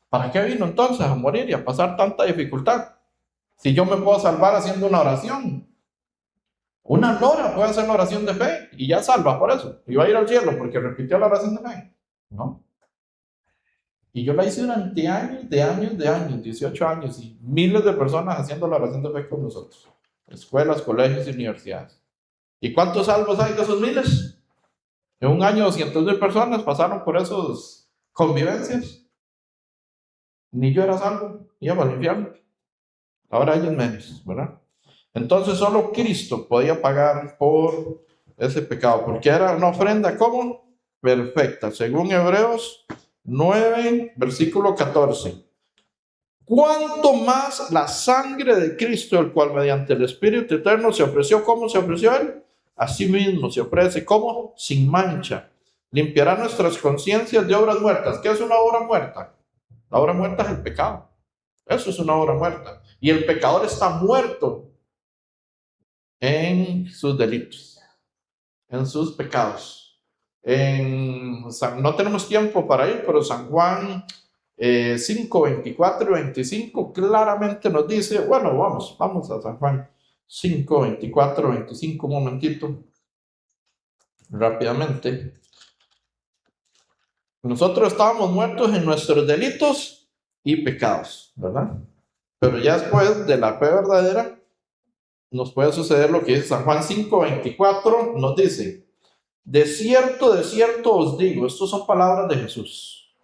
¿Para qué vino entonces a morir y a pasar tanta dificultad? Si yo me puedo salvar haciendo una oración. Una nora puede hacer la oración de fe y ya salva por eso. Y va a ir al cielo porque repitió la oración de fe. ¿No? Y yo la hice durante años, 18 años, y miles de personas haciendo la oración de fe con nosotros. Escuelas, colegios y universidades. ¿Y cuántos salvos hay de esos miles? En un año 200,000 personas pasaron por esas convivencias. Ni yo era salvo, iba al infierno. Ahora ellos menos, ¿verdad? Entonces solo Cristo podía pagar por ese pecado, porque era una ofrenda, ¿cómo? Perfecta, según Hebreos 9, versículo 14. ¿Cuánto más la sangre de Cristo, el cual mediante el Espíritu Eterno se ofreció? ¿Cómo se ofreció Él? Asimismo se ofrece, ¿cómo? Sin mancha. Limpiará nuestras conciencias de obras muertas. ¿Qué es una obra muerta? La obra muerta es el pecado. Eso es una obra muerta. Y el pecador está muerto en sus delitos, en sus pecados. No tenemos tiempo para ir, pero San Juan 5, 24 y 25 claramente nos dice, bueno, vamos a San Juan 5, 24, 25, un momentito, rápidamente. Nosotros estábamos muertos en nuestros delitos y pecados, ¿verdad? Pero ya después de la fe verdadera, nos puede suceder lo que dice San Juan 5, 24, nos dice, de cierto os digo, estas son palabras de Jesús,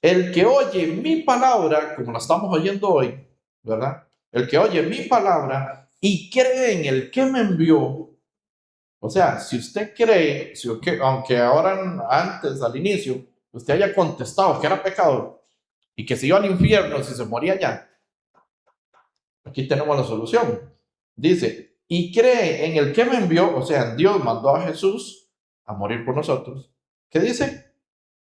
el que oye mi palabra, como la estamos oyendo hoy, ¿verdad? El que oye mi palabra y cree en el que me envió, o sea, si usted cree, aunque ahora antes, al inicio, usted haya contestado que era pecador y que se iba al infierno si se moría allá, aquí tenemos la solución. Dice, y cree en el que me envió, o sea, Dios mandó a Jesús a morir por nosotros. ¿Qué dice?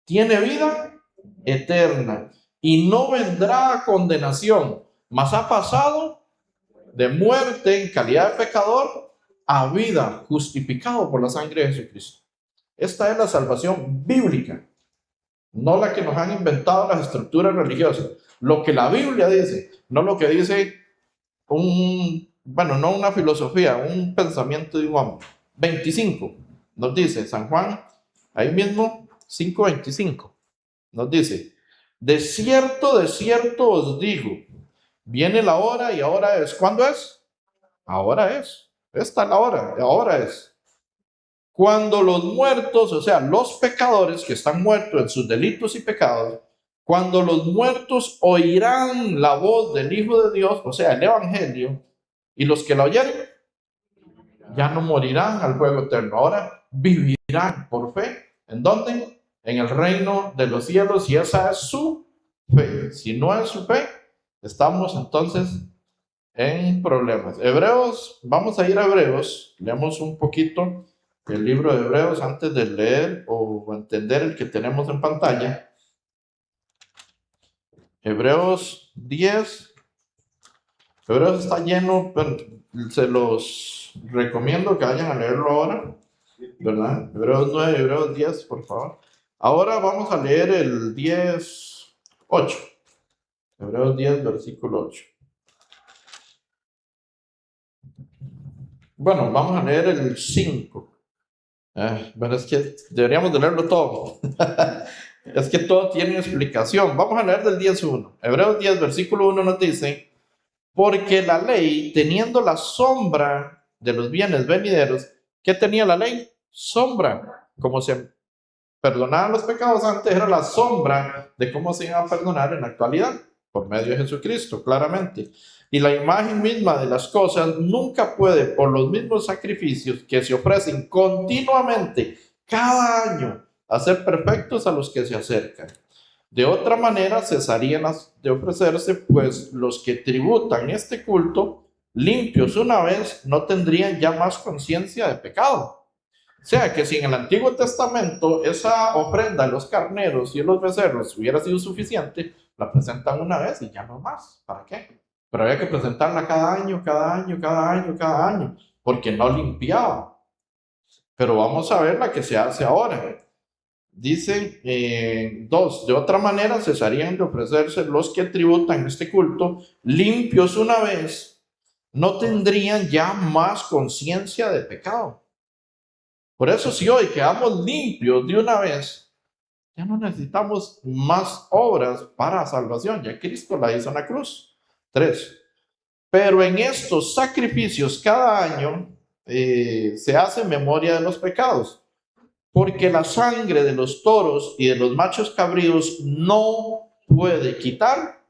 Tiene vida eterna y no vendrá a condenación, mas ha pasado de muerte en calidad de pecador a vida, justificado por la sangre de Jesucristo. Esta es la salvación bíblica, no la que nos han inventado las estructuras religiosas. Lo que la Biblia dice, no lo que dice no una filosofía, un pensamiento de un hombre. 25, nos dice San Juan, ahí mismo, 5:25, nos dice: de cierto os digo, viene la hora y ahora es. ¿Cuándo es? Ahora es. Esta es la hora, ahora es. Cuando los muertos, o sea, los pecadores que están muertos en sus delitos y pecados, cuando los muertos oirán la voz del Hijo de Dios, o sea, el Evangelio, y los que la oyeren, ya no morirán al fuego eterno, ahora vivirán por fe. ¿En dónde? En el reino de los cielos, y esa es su fe. Si no es su fe, estamos entonces en problemas. Hebreos, vamos a ir a Hebreos, leemos un poquito el libro de Hebreos antes de leer o entender el que tenemos en pantalla. Hebreos 10. Hebreos está lleno, pero se los recomiendo que vayan a leerlo ahora, ¿verdad? Hebreos 9, Hebreos 10, por favor. Ahora vamos a leer el 10:8. Hebreos 10, versículo 8. Bueno, vamos a leer el 5. Bueno, es que deberíamos de leerlo todo. Es que todo tiene explicación. Vamos a leer del 10:1. Hebreos 10, versículo 1 nos dice: porque la ley, teniendo la sombra de los bienes venideros, ¿qué tenía la ley? Sombra. Como se perdonaban los pecados antes, era la sombra de cómo se iban a perdonar en la actualidad, por medio de Jesucristo, claramente. Y la imagen misma de las cosas nunca puede, por los mismos sacrificios que se ofrecen continuamente, cada año, hacer perfectos a los que se acercan. De otra manera cesarían de ofrecerse, pues los que tributan este culto, limpios una vez, no tendrían ya más conciencia de pecado. O sea que si en el Antiguo Testamento esa ofrenda de los carneros y de los becerros hubiera sido suficiente, la presentan una vez y ya no más. ¿Para qué? Pero había que presentarla cada año, porque no limpiaba. Pero vamos a ver la que se hace ahora. Dice 2, de otra manera cesarían de ofrecerse los que tributan este culto, limpios una vez, no tendrían ya más conciencia de pecado. Por eso si hoy quedamos limpios de una vez, ya no necesitamos más obras para salvación, ya Cristo la hizo en la cruz. 3, pero en estos sacrificios cada año se hace memoria de los pecados, porque la sangre de los toros y de los machos cabríos no puede quitar,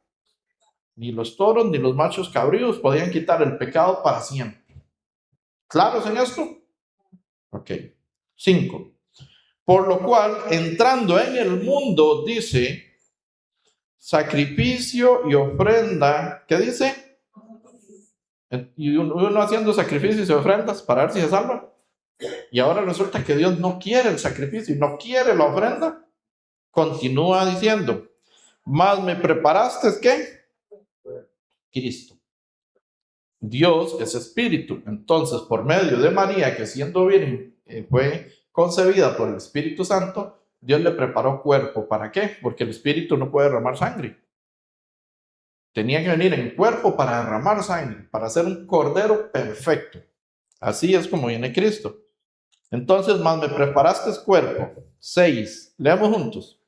ni los toros ni los machos cabríos podían quitar el pecado para siempre. ¿Claros en esto? Ok. 5. Por lo cual, entrando en el mundo, dice, sacrificio y ofrenda, ¿qué dice? Y uno haciendo sacrificios y ofrendas para ver si se salva. Y ahora resulta que Dios no quiere el sacrificio y no quiere la ofrenda. Continúa diciendo, mas me preparaste, ¿qué? Cristo. Dios es espíritu. Entonces, por medio de María, que siendo virgen fue concebida por el Espíritu Santo, Dios le preparó cuerpo. ¿Para qué? Porque el espíritu no puede derramar sangre. Tenía que venir en cuerpo para derramar sangre, para ser un cordero perfecto. Así es como viene Cristo. Entonces, más me preparaste cuerpo. 6. Leamos juntos.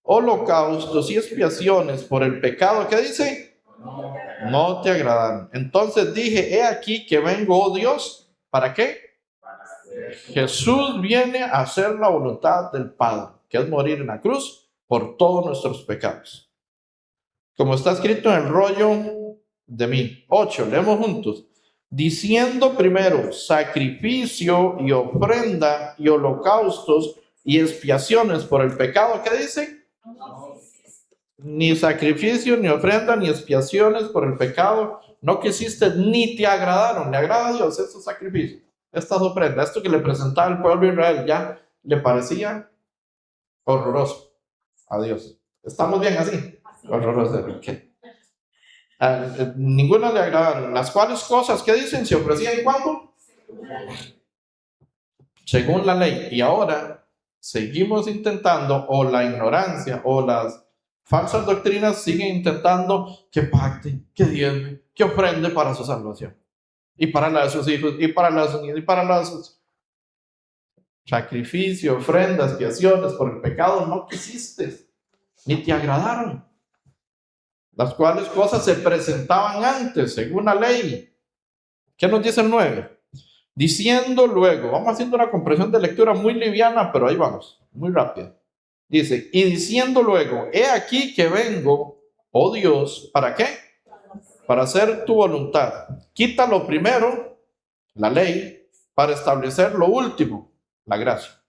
Holocaustos y expiaciones por el pecado. ¿Qué dice? No te agradaron. Entonces dije, he aquí que vengo, oh Dios. ¿Para qué? Jesús viene a hacer la voluntad del Padre, que es morir en la cruz por todos nuestros pecados. Como está escrito en el rollo de mí. 8. Leemos juntos. Diciendo primero, sacrificio y ofrenda y holocaustos y expiaciones por el pecado. ¿Qué dice? Ni sacrificio, ni ofrenda, ni expiaciones por el pecado no quisiste, ni te agradaron. ¿Le agrada a Dios estos sacrificios, estas ofrendas? Esto que le presentaba el pueblo de Israel ya le parecía horroroso a Dios. ¿Estamos bien así? Horroroso. ¿Qué? Ninguna le agradaron. Las cuales cosas que dicen se ofrecían cuando según la ley. Y ahora seguimos intentando, o la ignorancia o las falsas doctrinas siguen intentando que pacte, que diezme, que ofrende para su salvación y para la de sus hijos y para la de sus niños y para la de sus sacrificios, ofrendas, expiaciones por el pecado no quisiste ni te agradaron, las cuales cosas se presentaban antes según la ley. ¿Qué nos dice el 9? Diciendo luego, vamos haciendo una comprensión de lectura muy liviana, pero ahí vamos, muy rápido. Dice, y diciendo luego, he aquí que vengo, oh Dios, ¿para qué? Para hacer tu voluntad. Quita lo primero, la ley, para establecer lo último, la gracia.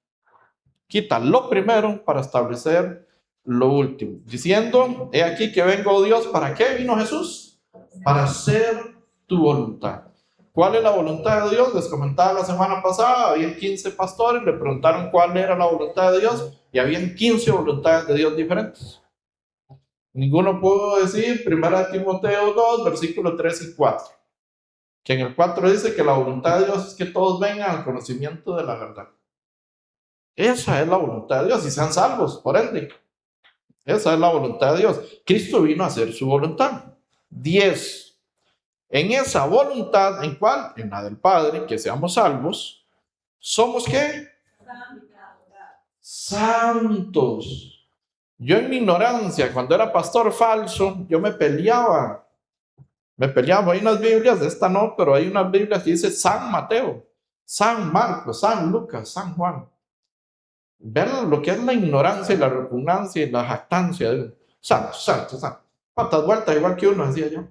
Quita lo primero para establecer lo último. Diciendo, he aquí que vengo, oh Dios, ¿para qué vino Jesús? Para hacer tu voluntad. ¿Cuál es la voluntad de Dios? Les comentaba la semana pasada, había 15 pastores, le preguntaron cuál era la voluntad de Dios y habían 15 voluntades de Dios diferentes. Ninguno pudo decir 1 Timoteo 2, versículos 3 y 4, que en el 4 dice que la voluntad de Dios es que todos vengan al conocimiento de la verdad. Esa es la voluntad de Dios y sean salvos, por ende. Esa es la voluntad de Dios. Cristo vino a hacer su voluntad. 10. En esa voluntad, ¿en cuál? En la del Padre, que seamos salvos. ¿Somos qué? Santos. Yo en mi ignorancia, cuando era pastor falso, yo me peleaba. Hay unas Biblias, de esta no, pero hay unas Biblias que dice San Mateo, San Marcos, San Lucas, San Juan. Ver lo que es la ignorancia y la repugnancia y la jactancia de santo, santo, santo. ¿Cuántas vueltas igual que uno? Decía yo.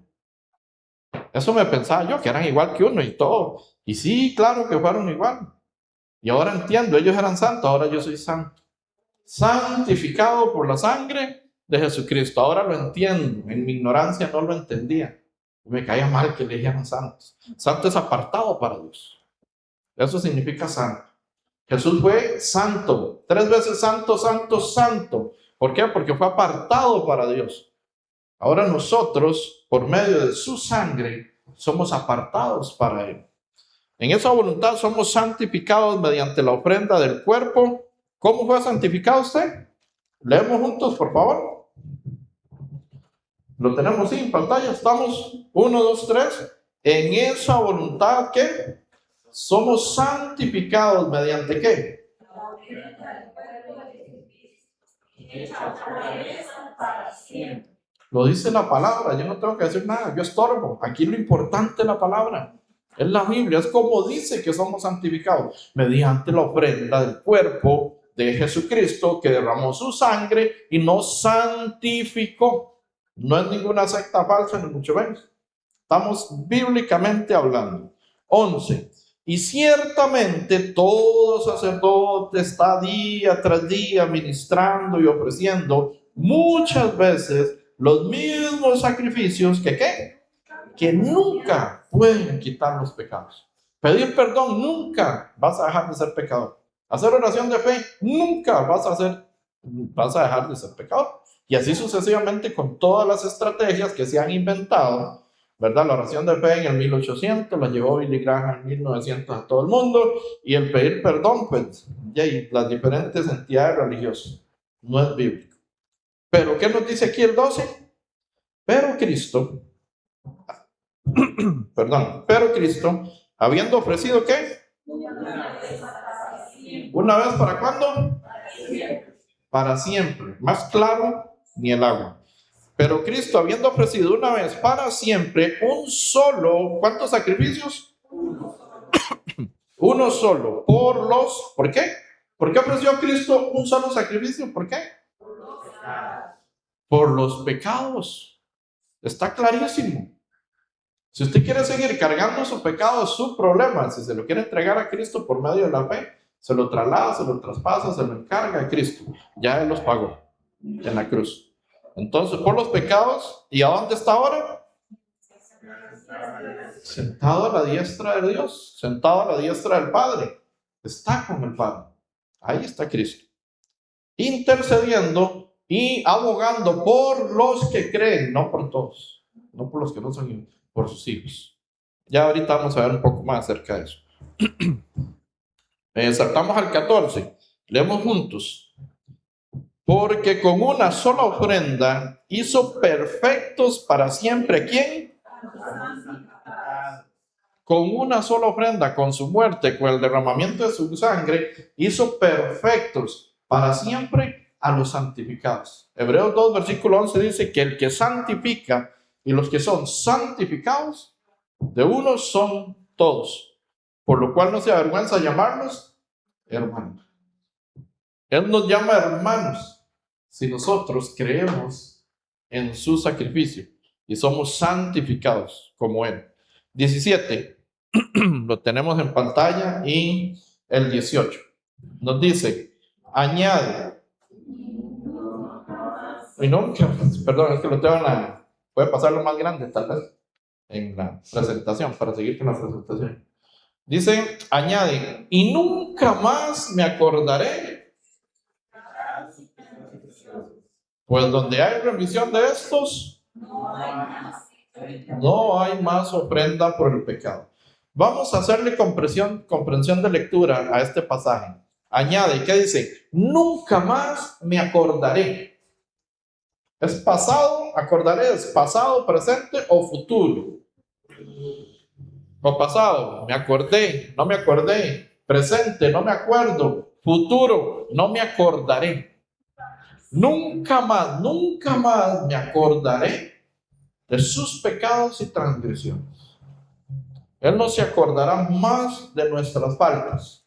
Eso me pensaba yo, que eran igual que uno y todo. Y sí, claro que fueron igual. Y ahora entiendo, ellos eran santos, ahora yo soy santo. Santificado por la sangre de Jesucristo. Ahora lo entiendo. En mi ignorancia no lo entendía. Me caía mal que le dijeran santos. Santo es apartado para Dios. Eso significa santo. Jesús fue santo. 3 veces santo, santo, santo. ¿Por qué? Porque fue apartado para Dios. Ahora nosotros, por medio de su sangre, somos apartados para Él. En esa voluntad somos santificados mediante la ofrenda del cuerpo. ¿Cómo fue santificado usted? Leemos juntos, por favor. Lo tenemos en pantalla. Estamos 1, 2, 3. En esa voluntad, ¿qué? Somos santificados mediante ¿qué? Lo dice la palabra, yo no tengo que decir nada, yo estorbo. Aquí lo importante es la palabra, es la Biblia, es como dice que somos santificados, mediante la ofrenda del cuerpo de Jesucristo que derramó su sangre y nos santificó. No es ninguna secta falsa, ni mucho menos. Estamos bíblicamente hablando. 11. Y ciertamente todo sacerdote está día tras día ministrando y ofreciendo muchas veces los mismos sacrificios que ¿qué? Que nunca pueden quitar los pecados. Pedir perdón, nunca vas a dejar de ser pecador. Hacer oración de fe, nunca vas a dejar de ser pecador. Y así sucesivamente con todas las estrategias que se han inventado, ¿verdad? La oración de fe en el 1800 la llevó Billy Graham en 1900 a todo el mundo, y el pedir perdón, pues, y las diferentes entidades religiosas. No es bíblico. Pero, ¿qué nos dice aquí el 12? Pero Cristo, habiendo ofrecido, ¿qué? ¿Una vez para cuándo? Para siempre. Más claro, ni el agua. Pero Cristo, habiendo ofrecido una vez para siempre un solo, ¿cuántos sacrificios? Uno solo. ¿Por qué? ¿Por qué ofreció Cristo un solo sacrificio? ¿Por qué? Por los pecados. Está clarísimo. Si usted quiere seguir cargando su pecado, es su problema. Si se lo quiere entregar a Cristo por medio de la fe, se lo traslada, se lo traspasa, se lo encarga a Cristo. Ya Él los pagó en la cruz. Entonces, por los pecados, ¿y a dónde está ahora? Sentado a la diestra de Dios, sentado a la diestra del Padre. Está con el Padre. Ahí está Cristo. Intercediendo y abogando por los que creen, no por todos. no por los que no son hijos, por sus hijos. Ya ahorita vamos a ver un poco más acerca de eso. Saltamos al 14, leemos juntos. Porque con una sola ofrenda hizo perfectos para siempre. ¿Quién? Con una sola ofrenda, con su muerte, con el derramamiento de su sangre, hizo perfectos para siempre a los santificados. Hebreos 2, versículo 11 dice que el que santifica y los que son santificados, de uno son todos, por lo cual no se avergüenza llamarlos hermanos. Él nos llama hermanos si nosotros creemos en su sacrificio y somos santificados como Él. 17, lo tenemos en pantalla, y el 18 nos dice, añade, y no, perdón, es que lo tengo en la, puede pasarlo más grande tal vez en la presentación, para seguir con la presentación. Dice, añade, y nunca más me acordaré, pues donde hay remisión de estos, no hay más ofrenda por el pecado. Vamos a hacerle comprensión de lectura a este pasaje. Añade, ¿qué dice? Nunca más me acordaré. ¿Es pasado? Acordaré, ¿es pasado, presente o futuro? O pasado, me acordé, no me acordé. Presente, no me acuerdo. Futuro, no me acordaré. Nunca más me acordaré de sus pecados y transgresiones. Él no se acordará más de nuestras faltas.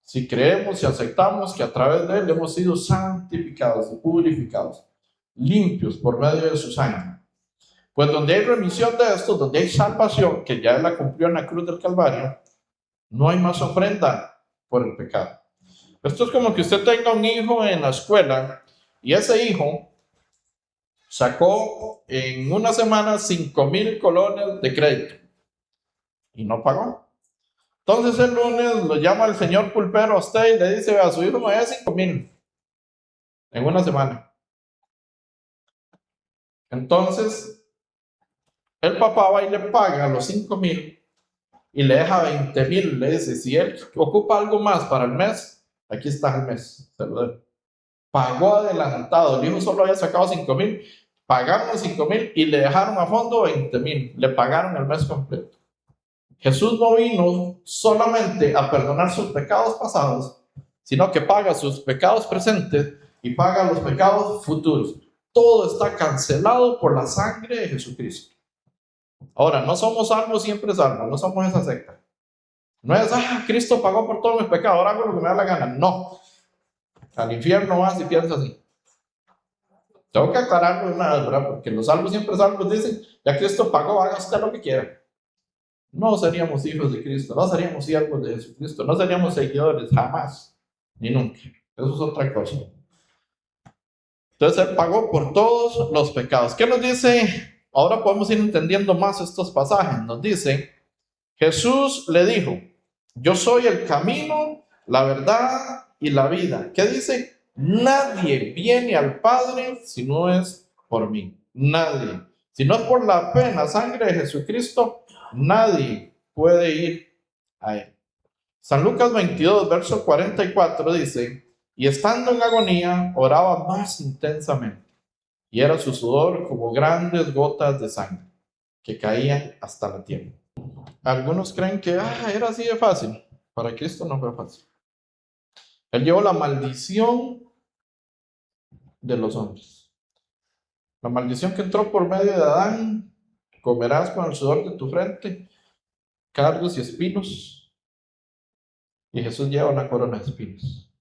Si creemos y aceptamos que a través de Él hemos sido santificados y purificados, limpios por medio de su sangre. Pues donde hay remisión de esto, donde hay salvación, que ya Él la cumplió en la cruz del Calvario, no hay más ofrenda por el pecado. Esto es como que usted tenga un hijo en la escuela y ese hijo sacó en una semana 5,000 colones de crédito y no pagó. Entonces el lunes lo llama el señor pulpero a usted y le dice, a su hijo me da 5,000 en una semana. Entonces el papá va y le paga los 5,000 y le deja 20,000. Le dice, si él ocupa algo más para el mes, aquí está el mes, se lo doy. Pagó adelantado, el hijo solo había sacado 5,000, pagaron los 5,000 y le dejaron a fondo 20,000, le pagaron el mes completo. Jesús no vino solamente a perdonar sus pecados pasados, sino que paga sus pecados presentes y paga los pecados futuros. Todo está cancelado por la sangre de Jesucristo. Ahora, no somos salvos siempre salvos, no somos esa secta. No es, Cristo pagó por todos mis pecados, ahora hago lo que me da la gana. No. Al infierno vas y piensas así. Tengo que aclararlo de una vez, ¿verdad? Porque los salvos siempre salvos dicen, ya Cristo pagó, haga usted lo que quiera. No seríamos hijos de Cristo, no seríamos siervos de Jesucristo, no seríamos seguidores, jamás, ni nunca. Eso es otra cosa. Entonces Él pagó por todos los pecados. ¿Qué nos dice? Ahora podemos ir entendiendo más estos pasajes. Nos dice, Jesús le dijo, yo soy el camino, la verdad y la vida. ¿Qué dice? Nadie viene al Padre si no es por mí. Nadie. Si no es por la fe en la sangre de Jesucristo, nadie puede ir a Él. San Lucas 22, verso 44 dice, y estando en agonía, oraba más intensamente, y era su sudor como grandes gotas de sangre que caían hasta la tierra. Algunos creen que era así de fácil. Para Cristo no fue fácil. Él llevó la maldición de los hombres. La maldición que entró por medio de Adán, comerás con el sudor de tu frente, cardos y espinos. Y Jesús lleva una corona de espinos,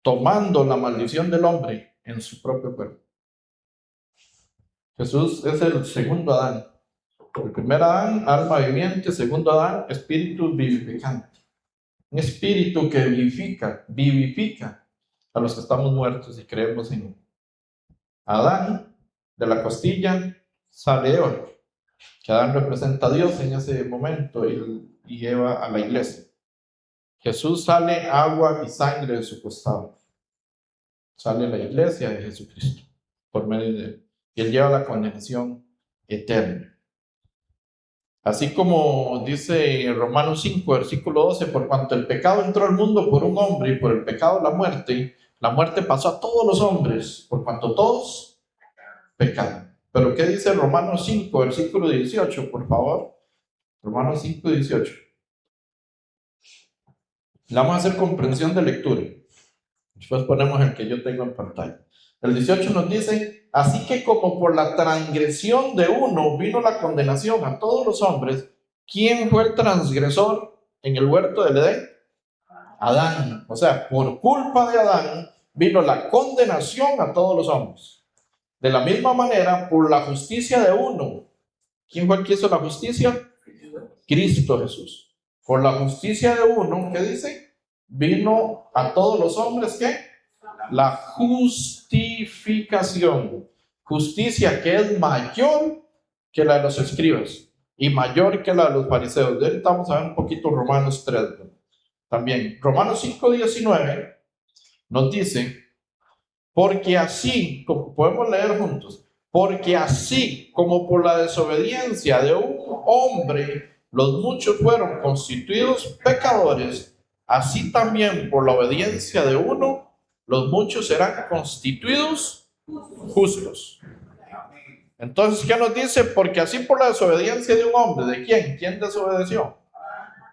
tomando la maldición del hombre en su propio cuerpo. Jesús es el segundo Adán. El primer Adán, alma viviente. Segundo Adán, espíritu vivificante. Un espíritu que vivifica a los que estamos muertos y creemos en Adán. De la costilla sale Eva, que Adán representa a Dios en ese momento y Eva a la iglesia. Jesús sale agua y sangre de su costado. Sale la iglesia de Jesucristo por medio de él. y él lleva la condenación eterna. Así como dice Romanos 5, versículo 12, por cuanto el pecado entró al mundo por un hombre y por el pecado la muerte pasó a todos los hombres, por cuanto todos pecaron. Pero ¿qué dice Romanos 5, versículo 18, por favor? Romanos 5, 18. Vamos a hacer comprensión de lectura. Después ponemos el que yo tengo en pantalla. El 18 nos dice, así que como por la transgresión de uno vino la condenación a todos los hombres, ¿quién fue el transgresor en el huerto del Edén? Adán. O sea, por culpa de Adán vino la condenación a todos los hombres. De la misma manera, por la justicia de uno, ¿quién fue el que hizo la justicia? Cristo Jesús. Por la justicia de uno, ¿qué dice? Vino a todos los hombres, ¿qué? La justificación. Justicia que es mayor que la de los escribas y mayor que la de los fariseos. De ahorita vamos a ver un poquito Romanos 3. También Romanos 5:19 nos dice, porque así, como podemos leer juntos, porque así como por la desobediencia de un hombre los muchos fueron constituidos pecadores, así también por la obediencia de uno los muchos serán constituidos justos. Entonces, ¿qué nos dice? Porque así por la desobediencia de un hombre, ¿de quién? ¿Quién desobedeció?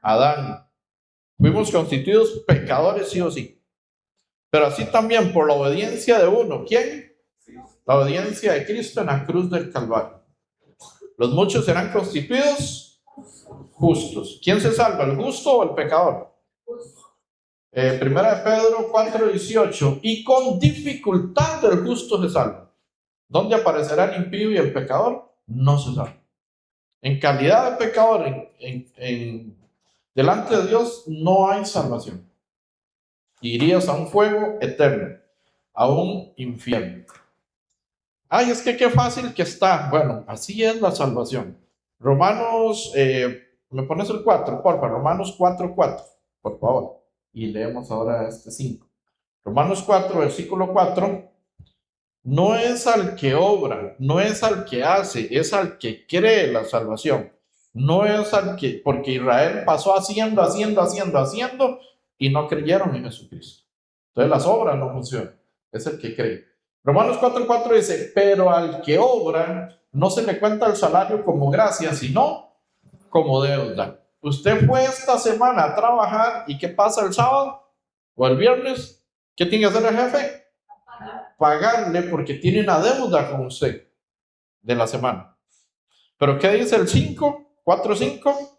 Adán. Fuimos constituidos pecadores sí o sí. Pero así también por la obediencia de uno, ¿quién? La obediencia de Cristo en la cruz del Calvario. Los muchos serán constituidos justos. ¿Quién se salva, el justo o el pecador? Primera de Pedro 4:18, y con dificultad el justo se salva. ¿Dónde aparecerá el impío y el pecador? No se salva. En calidad de pecador, delante de Dios no hay salvación. Irías a un fuego eterno, a un infierno. Ay, es que qué fácil que está. Bueno, así es la salvación. Romanos, ¿me pones el 4, por favor? Romanos 4:4, por favor. Y leemos ahora este 5. Romanos 4, versículo 4. No es al que obra, no es al que hace, es al que cree la salvación. No es al que, porque Israel pasó haciendo y no creyeron en Jesucristo. Entonces las obras no funcionan, es el que cree. Romanos 4:4 dice, pero al que obra no se le cuenta el salario como gracia, sino como deuda. Usted fue esta semana a trabajar y ¿qué pasa el sábado o el viernes? ¿Qué tiene que hacer el jefe? Pagarle porque tiene una deuda con usted de la semana. Pero ¿qué dice el 5? 4:5.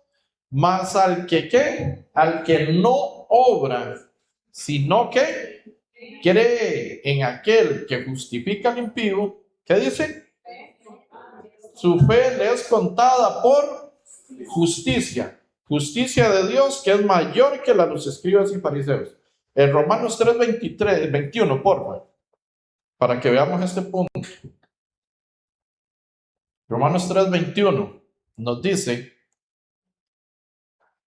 Más al que ¿qué? Al que no obra, sino que cree en aquel que justifica al impío. ¿Qué dice? Su fe le es contada por justicia. Justicia de Dios que es mayor que la de los escribas y fariseos. En Romanos 3:21, por favor, para que veamos este punto. Romanos 3:21 nos dice,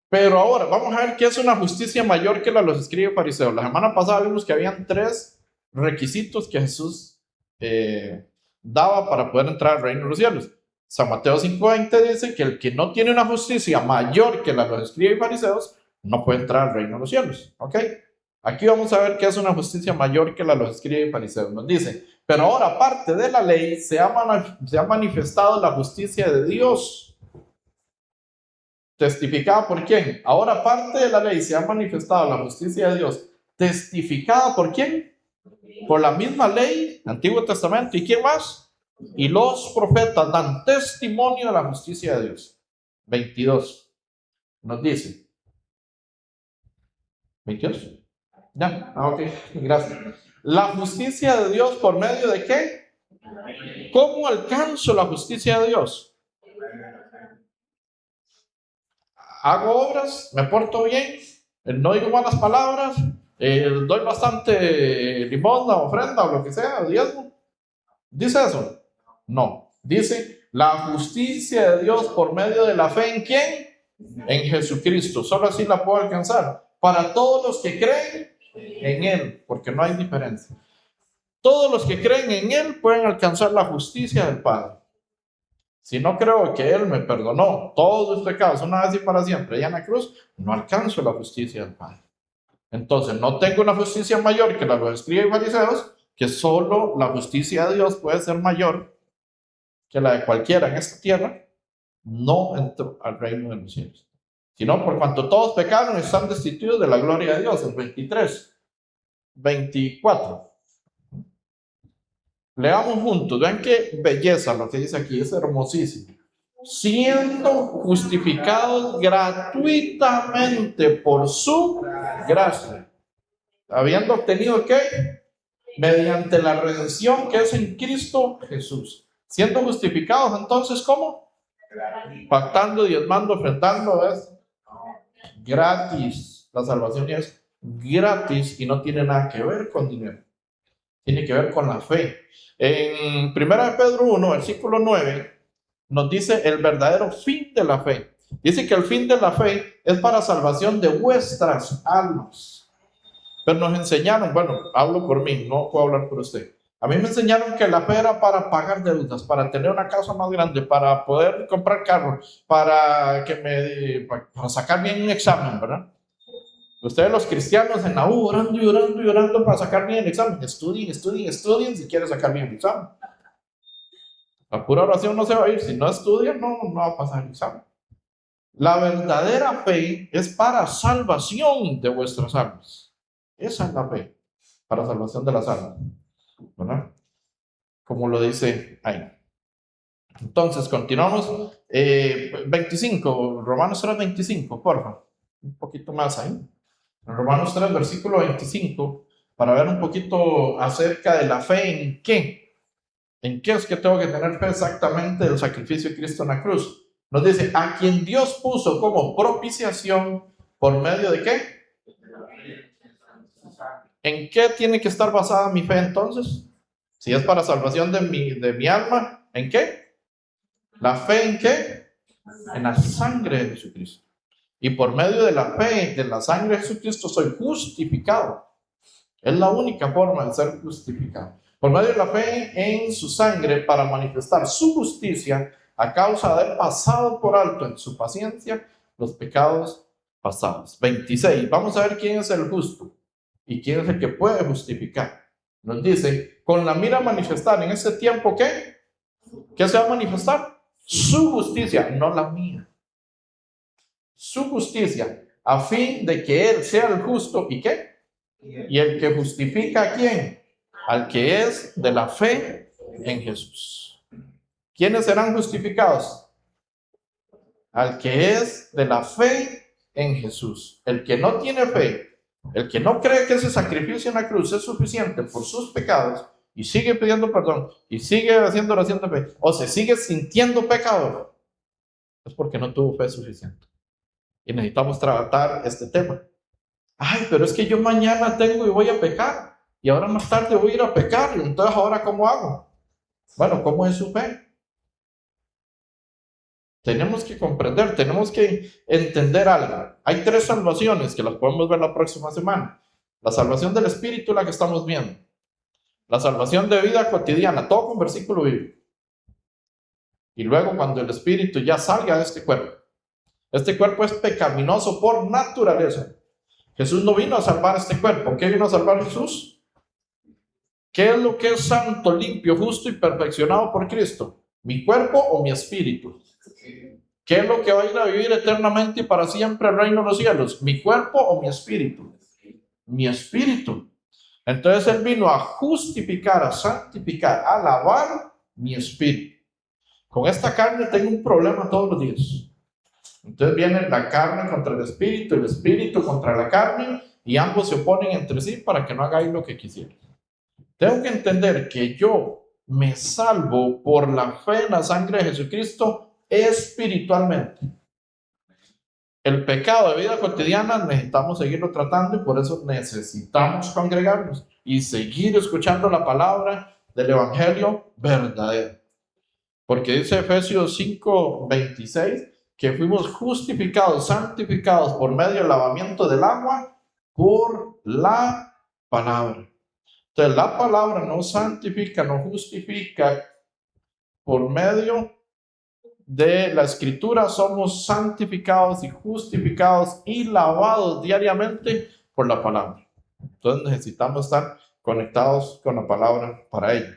pero ahora vamos a ver qué es una justicia mayor que la de los escribas y fariseos. La semana pasada vimos que habían 3 requisitos que Jesús daba para poder entrar al reino de los cielos. San Mateo 5:20 dice que el que no tiene una justicia mayor que la de los escribas y fariseos no puede entrar al reino de los cielos. ¿Ok? Aquí vamos a ver qué es una justicia mayor que la de los escribas y fariseos. Nos dice, pero ahora aparte de la ley se ha manifestado la justicia de Dios. ¿Testificada por quién? Ahora aparte de la ley se ha manifestado la justicia de Dios. ¿Testificada por quién? Por la misma ley, Antiguo Testamento. ¿Y quién más? Y los profetas dan testimonio de la justicia de Dios. 22. Nos dice. 22. Ya, ok, gracias. La justicia de Dios por medio de qué? ¿Cómo alcanzo la justicia de Dios? Hago obras, me porto bien, no digo malas palabras, doy bastante limosna, ofrenda o lo que sea, diezmo. ¿Dice eso? No. Dice la justicia de Dios por medio de la fe ¿en quién? En Jesucristo. Solo así la puedo alcanzar. Para todos los que creen en Él, porque no hay diferencia. Todos los que creen en Él pueden alcanzar la justicia del Padre. Si no creo que Él me perdonó todos los pecados una vez y para siempre allá en la cruz, no alcanzo la justicia del Padre. Entonces, no tengo una justicia mayor que la de los escribas y fariseos, que solo la justicia de Dios puede ser mayor que la de cualquiera en esta tierra. No entro al reino de los cielos. Sino por cuanto todos pecaron y están destituidos de la gloria de Dios. El 23, 24. Leamos juntos, vean qué belleza lo que dice aquí, es hermosísimo. Siendo justificados gratuitamente por su gracia, habiendo obtenido ¿qué? Mediante la redención que es en Cristo Jesús. Siendo justificados, entonces, ¿cómo? Pactando, diezmando, ofrendando, es gratis. La salvación es gratis y no tiene nada que ver con dinero. Tiene que ver con la fe. En 1 Pedro 1, versículo 9, nos dice el verdadero fin de la fe. Dice que el fin de la fe es para salvación de vuestras almas. Pero nos enseñaron, bueno, hablo por mí, no puedo hablar por usted. A mí me enseñaron que la fe era para pagar deudas, para tener una casa más grande, para poder comprar carro, para sacar bien un examen, ¿verdad? Ustedes los cristianos en la U orando y orando y orando para sacar bien el examen. Estudien si quieren sacar bien el examen. La pura oración no se va a ir. Si no estudian, no va a pasar el examen. La verdadera fe es para salvación de vuestras almas. Esa es la fe, para salvación de las almas, ¿verdad? Como lo dice ahí. Entonces, continuamos. 25, Romanos 3, 25, por favor. Un poquito más ahí. En Romanos 3, versículo 25, para ver un poquito acerca de la fe en qué. ¿En qué es que tengo que tener fe exactamente del sacrificio de Cristo en la cruz? Nos dice, a quien Dios puso como propiciación, ¿por medio de qué? ¿En qué tiene que estar basada mi fe entonces? Si es para salvación de mi alma, ¿en qué? ¿La fe en qué? En la sangre de Jesucristo. Y por medio de la fe de la sangre de Jesucristo soy justificado. Es la única forma de ser justificado. Por medio de la fe en su sangre para manifestar su justicia a causa de haber pasado por alto en su paciencia los pecados pasados. 26. Vamos a ver quién es el justo y quién es el que puede justificar. Nos dice, con la mira a manifestar en ese tiempo, ¿qué? ¿Qué se va a manifestar? Su justicia, no la mía. Su justicia, a fin de que Él sea el justo, ¿y qué? Y el que justifica ¿a quién? Al que es de la fe en Jesús. ¿Quiénes serán justificados? Al que es de la fe en Jesús. El que no tiene fe, el que no cree que ese sacrificio en la cruz es suficiente por sus pecados y sigue pidiendo perdón y sigue haciendo oración de fe o se sigue sintiendo pecador, es porque no tuvo fe suficiente. Y necesitamos tratar este tema. Ay, pero es que yo mañana tengo y voy a pecar. Y ahora más tarde voy a ir a pecar. Y entonces, ¿ahora cómo hago? Bueno, ¿cómo es su fe? Tenemos que comprender, tenemos que entender algo. Hay 3 salvaciones que las podemos ver la próxima semana. La salvación del Espíritu, la que estamos viendo. La salvación de vida cotidiana, todo con versículo bíblico. Y luego cuando el Espíritu ya salga de este cuerpo. Este cuerpo es pecaminoso por naturaleza. Jesús no vino a salvar este cuerpo. ¿Qué vino a salvar Jesús? ¿Qué es lo que es santo, limpio, justo y perfeccionado por Cristo? ¿Mi cuerpo o mi espíritu? ¿Qué es lo que va a ir a vivir eternamente y para siempre el reino de los cielos? ¿Mi cuerpo o mi espíritu? Mi espíritu. Entonces Él vino a justificar, a santificar, a lavar mi espíritu. Con esta carne tengo un problema todos los días. Entonces viene la carne contra el espíritu contra la carne, y ambos se oponen entre sí para que no hagáis lo que quisieran. Tengo que entender que yo me salvo por la fe en la sangre de Jesucristo espiritualmente. El pecado de vida cotidiana necesitamos seguirlo tratando y por eso necesitamos congregarnos y seguir escuchando la palabra del Evangelio verdadero. Porque dice Efesios 5:26 que fuimos justificados, santificados por medio del lavamiento del agua por la palabra. Entonces, la palabra no santifica, no justifica. Por medio de la Escritura somos santificados y justificados y lavados diariamente por la palabra. Entonces necesitamos estar conectados con la palabra para ello.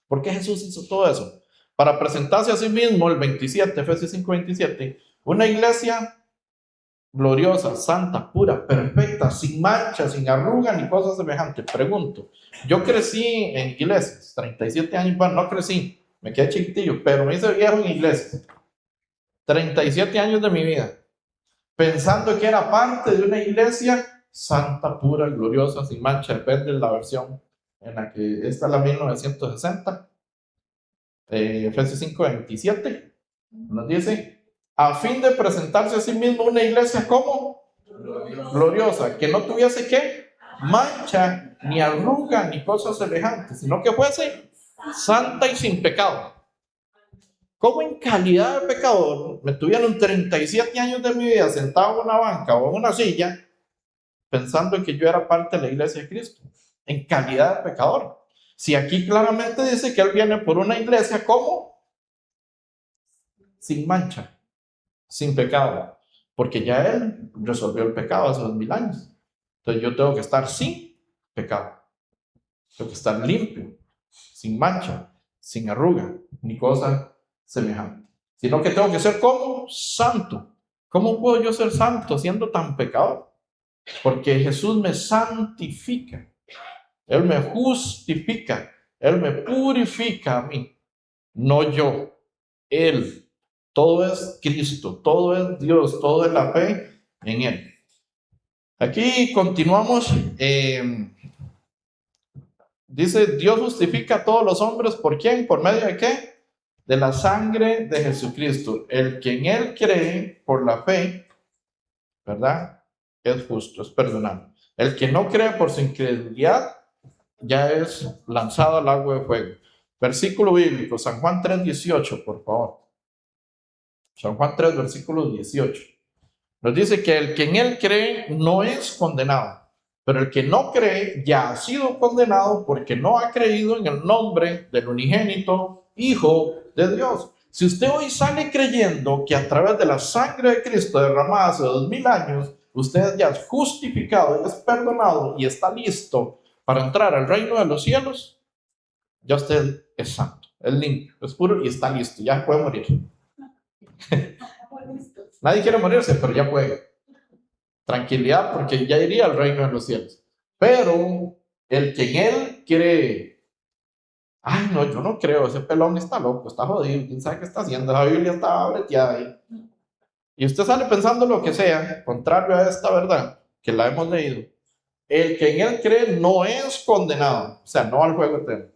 ¿Por qué Jesús hizo todo eso? Para presentarse a sí mismo, el 27, Efesios 5:27, una iglesia gloriosa, santa, pura, perfecta, sin mancha, sin arruga ni cosas semejantes. Pregunto, yo crecí en iglesias, 37 años, bueno, no crecí, me quedé chiquitillo, pero me hice viejo en iglesias. 37 años de mi vida, pensando que era parte de una iglesia santa, pura, gloriosa, sin mancha, depende de la versión en la que está la 1960. Efesios 5:27 nos dice, a fin de presentarse a sí mismo una iglesia como gloriosa, que no tuviese ¿qué? Mancha, ni arruga, ni cosas semejantes, sino que fuese santa y sin pecado. ¿Cómo en calidad de pecador me tuvieron 37 años de mi vida sentado en una banca o en una silla pensando que yo era parte de la iglesia de Cristo? En calidad de pecador. Si aquí claramente dice que Él viene por una iglesia como sin mancha, sin pecado, porque ya Él resolvió el pecado hace 2000 años. Entonces yo tengo que estar sin pecado, tengo que estar limpio, sin mancha, sin arruga, ni cosa semejante, sino que tengo que ser como santo. ¿Cómo puedo yo ser santo siendo tan pecador? Porque Jesús me santifica, Él me justifica, Él me purifica a mí, no yo, Él. Todo es Cristo, todo es Dios, todo es la fe en Él. Aquí continuamos. Dice, Dios justifica a todos los hombres, ¿por quién? ¿Por medio de qué? De la sangre de Jesucristo. El que en Él cree por la fe, ¿verdad? Es justo, es perdonado. El que no cree por su incredulidad, ya es lanzado al agua de fuego. Versículo bíblico, San Juan 3:18, por favor. San Juan 3, versículo 18. Nos dice que el que en Él cree no es condenado, pero el que no cree ya ha sido condenado porque no ha creído en el nombre del unigénito Hijo de Dios. Si usted hoy sale creyendo que a través de la sangre de Cristo derramada hace 2000 años, usted ya es justificado, es perdonado y está listo para entrar al reino de los cielos, ya usted es santo, es limpio, es puro y está listo, ya puede morir. Nadie quiere morirse, pero ya puede. Tranquilidad, porque ya iría al reino de los cielos. Pero el que en Él cree, ay, no, yo no creo, ese pelón está loco, está jodido, quién sabe qué está haciendo, la Biblia está breteada ahí. Y usted sale pensando lo que sea, contrario a esta verdad que la hemos leído. El que en Él cree no es condenado, o sea, no al fuego eterno.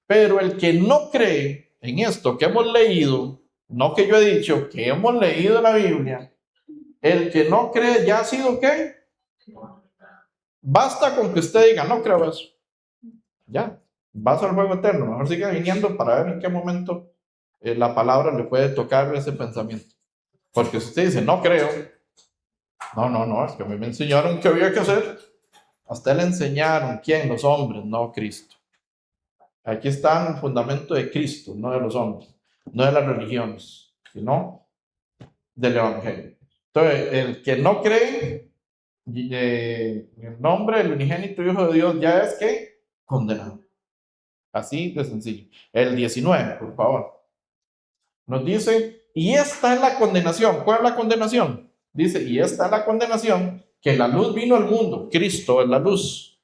Pero el que no cree en esto que hemos leído, no que yo he dicho, que hemos leído en la Biblia, el que no cree ya ha sido ¿qué? Basta con que usted diga, no creo eso. Ya, vas al fuego eterno. Mejor siga viniendo para ver en qué momento la palabra le puede tocar ese pensamiento. Porque si usted dice, no creo, no, es que a mí me enseñaron qué había que hacer. A usted le enseñaron, ¿quién? Los hombres, no Cristo. Aquí está el fundamento de Cristo, no de los hombres, no de las religiones, sino del Evangelio. Entonces, el que no cree en el nombre del unigénito Hijo de Dios ya es que condenado. Así de sencillo. El 19, por favor. Nos dice, y esta es la condenación. ¿Cuál es la condenación? Dice, y esta es la condenación, que la luz vino al mundo. Cristo es la luz.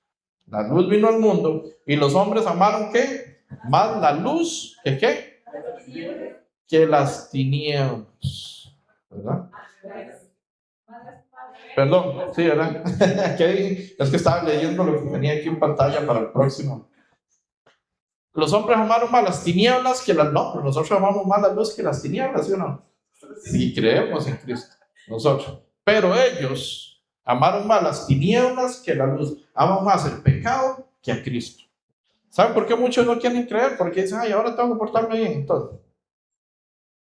La luz vino al mundo y los hombres amaron ¿qué? Más la luz que ¿qué? Que las tinieblas. ¿Verdad? Perdón, sí, ¿verdad? Es que estaba leyendo lo que tenía aquí en pantalla para el próximo. Los hombres amaron más las tinieblas que las... No, pero nosotros amamos más la luz que las tinieblas, ¿sí o no? Si creemos en Cristo, nosotros. Pero ellos amaron más las tinieblas que la luz. Aman más el pecado que a Cristo. ¿Saben por qué muchos no quieren creer? Porque dicen, ay, ahora tengo que portarme bien. Entonces,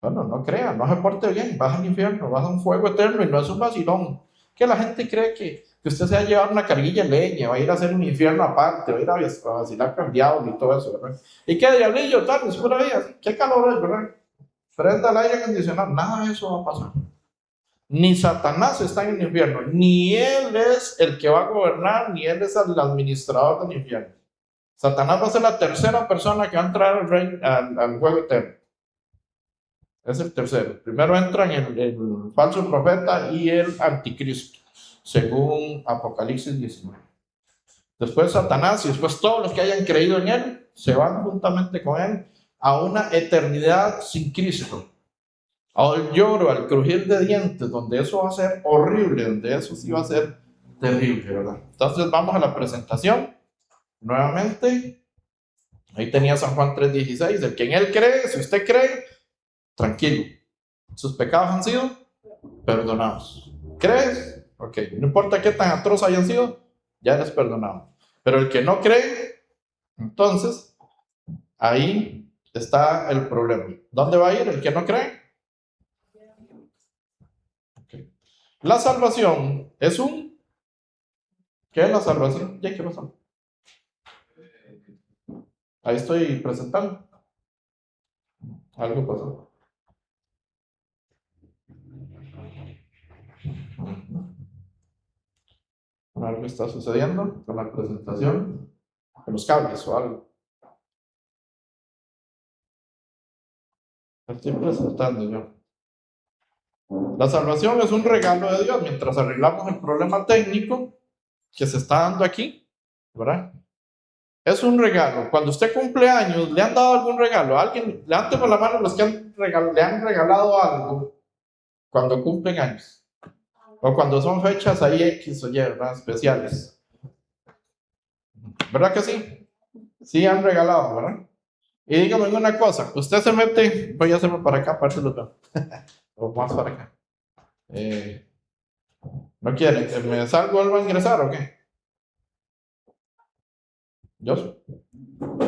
bueno, no crean, no se porte bien, vas al infierno, vas a un fuego eterno y no es un vacilón. Que la gente cree que usted se va a llevar una carguilla de leña, va a ir a hacer un infierno aparte, va a ir a vacilar con diablo y todo eso, ¿verdad? ¿Y qué diablillo, tal? Es pura vida, qué calor es, ¿verdad? Prenda el aire acondicionado, nada de eso va a pasar. Ni Satanás está en el infierno, ni él es el que va a gobernar, ni él es el administrador del infierno. Satanás va a ser la tercera persona que va a entrar al juego eterno. Es el tercero. Primero entran el falso profeta y el anticristo, según Apocalipsis 19. Después Satanás y después todos los que hayan creído en él se van juntamente con él a una eternidad sin Cristo. Al lloro, al crujir de dientes, donde eso va a ser horrible, donde eso sí va a ser terrible, ¿verdad? Entonces vamos a la presentación. Nuevamente, ahí tenía San Juan 3:16, el que en él cree, si usted cree, tranquilo, sus pecados han sido perdonados. ¿Crees? Ok, no importa qué tan atroz hayan sido, ya eres perdonado. Pero el que no cree, entonces, ahí está el problema. ¿Dónde va a ir el que no cree? Okay. La salvación es un... ¿Qué es la salvación? ¿Ya qué pasó? Ahí estoy presentando. Algo pasó. Algo está sucediendo con la presentación, con los cables o algo. Estoy presentando yo. La salvación es un regalo de Dios mientras arreglamos el problema técnico que se está dando aquí, ¿verdad? Es un regalo. Cuando usted cumple años, ¿le han dado algún regalo? Alguien, levánteme la mano los que le han regalado algo cuando cumplen años. O cuando son fechas ahí X o Y, ¿verdad? Especiales. ¿Verdad que sí? Sí han regalado, ¿verdad? Y dígame una cosa, usted se mete, voy a hacerlo para acá, para que los veo. O más para acá. ¿No quiere que me salgo, vuelvo a ingresar o qué? Yo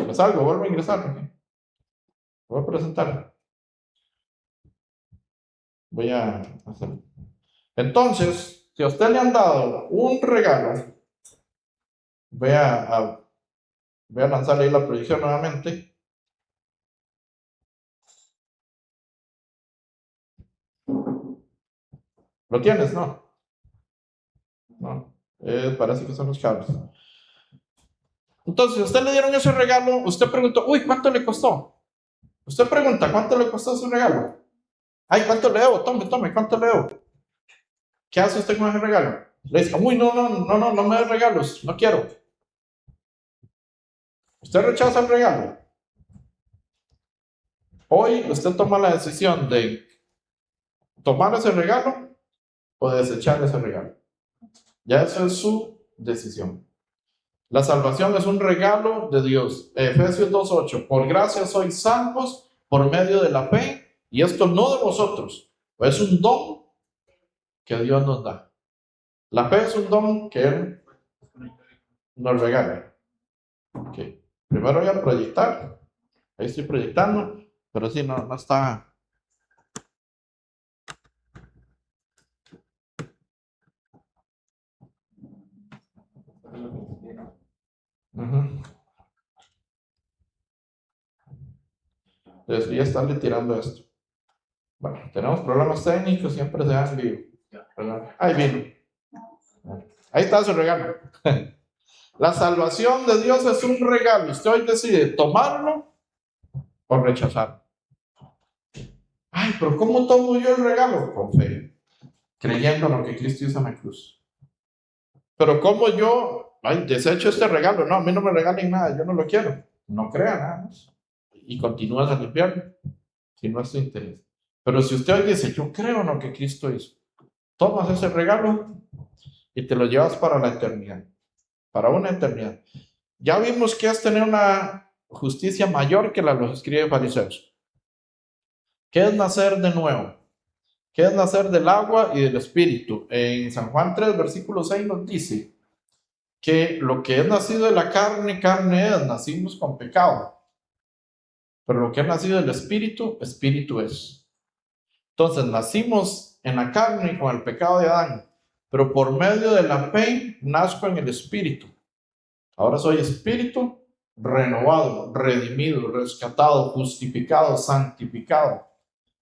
me salgo, vuelvo a ingresar o qué? Voy a presentar. Voy a hacer. Entonces, si a usted le han dado un regalo, voy a lanzarle ahí la proyección nuevamente. ¿Lo tienes? No. No. Parece que son los cables. Entonces, si a usted le dieron ese regalo, usted preguntó, uy, ¿cuánto le costó? Usted pregunta, ¿cuánto le costó su regalo? Ay, ¿cuánto le debo? Tome, ¿cuánto le debo? ¿Qué hace usted con ese regalo? Le dice, uy, no me des regalos, no quiero. Usted rechaza el regalo. Hoy usted toma la decisión de tomar ese regalo o de desechar ese regalo. Ya eso es su decisión. La salvación es un regalo de Dios. Efesios 2:8. Por gracia sois salvos por medio de la fe, y esto no de vosotros, es un don que Dios nos da. La fe es un don que Él nos regala. Okay. Primero voy a proyectar. Ahí estoy proyectando, pero sí, no está. Debería estarle tirando esto. Bueno, tenemos problemas técnicos, siempre se dan vivo. Ahí vino. Ahí está su regalo. La salvación de Dios es un regalo. Usted hoy decide tomarlo o rechazarlo. Ay, pero ¿cómo tomo yo el regalo? Con fe, creyendo en lo que Cristo hizo en la cruz. Pero ¿cómo yo desecho este regalo? No, a mí no me regalen nada, yo no lo quiero. No crea nada más. Y continúas al infierno, si no es tu interés. Pero si usted hoy dice, yo creo en lo que Cristo hizo, tomas ese regalo y te lo llevas para la eternidad. Para una eternidad. Ya vimos que es tener una justicia mayor que la de los escribas y fariseos. ¿Qué es nacer de nuevo? ¿Qué es nacer del agua y del espíritu? En San Juan 3, versículo 6 nos dice que lo que es nacido de la carne, carne es, nacimos con pecado. Pero lo que es nacido del espíritu, espíritu es. Entonces nacimos en la carne con el pecado de Adán. pero por medio de la fe nazco en el Espíritu. Ahora soy espíritu renovado, redimido, rescatado, justificado, santificado.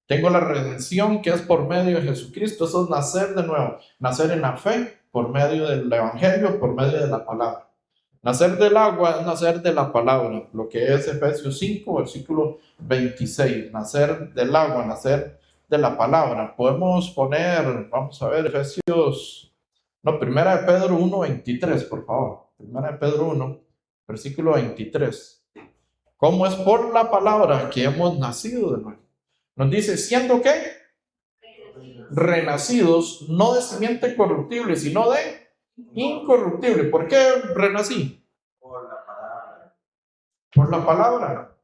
Tengo la redención que es por medio de Jesucristo. Eso es nacer de nuevo, nacer en la fe por medio del Evangelio, por medio de la palabra. Nacer del agua es nacer de la palabra, lo que es Efesios 5, versículo 26. Nacer del agua, nacer de la palabra. Podemos poner, vamos a ver, Primera de Pedro 1, 23, por favor. Primera de Pedro 1, versículo 23. ¿Cómo es por la palabra que hemos nacido de nuevo? Nos dice, ¿siendo qué? Renacidos, no de simiente corruptible, sino de incorruptible. ¿Por qué renací? Por la palabra. Por la palabra.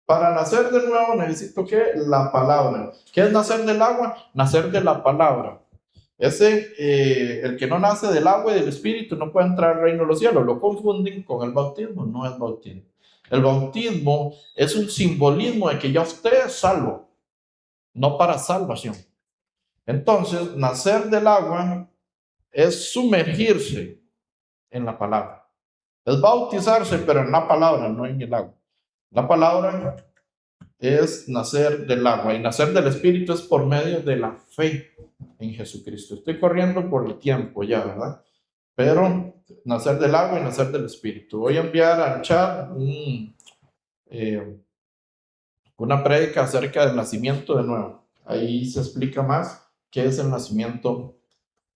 Para nacer de nuevo necesito que la palabra. ¿Qué es nacer del agua? Nacer de la palabra. El que no nace del agua y del espíritu no puede entrar al reino de los cielos. Lo confunden con el bautismo. No es bautismo. El bautismo es un simbolismo de que ya usted es salvo, no para salvación. Entonces, nacer del agua es sumergirse en la palabra. Es bautizarse, pero en la palabra, no en el agua. La palabra es nacer del agua, y nacer del espíritu es por medio de la fe en Jesucristo. Estoy corriendo por el tiempo ya, ¿verdad? Pero nacer del agua y nacer del espíritu. Voy a enviar al chat una prédica acerca del nacimiento de nuevo. Ahí se explica más qué es el nacimiento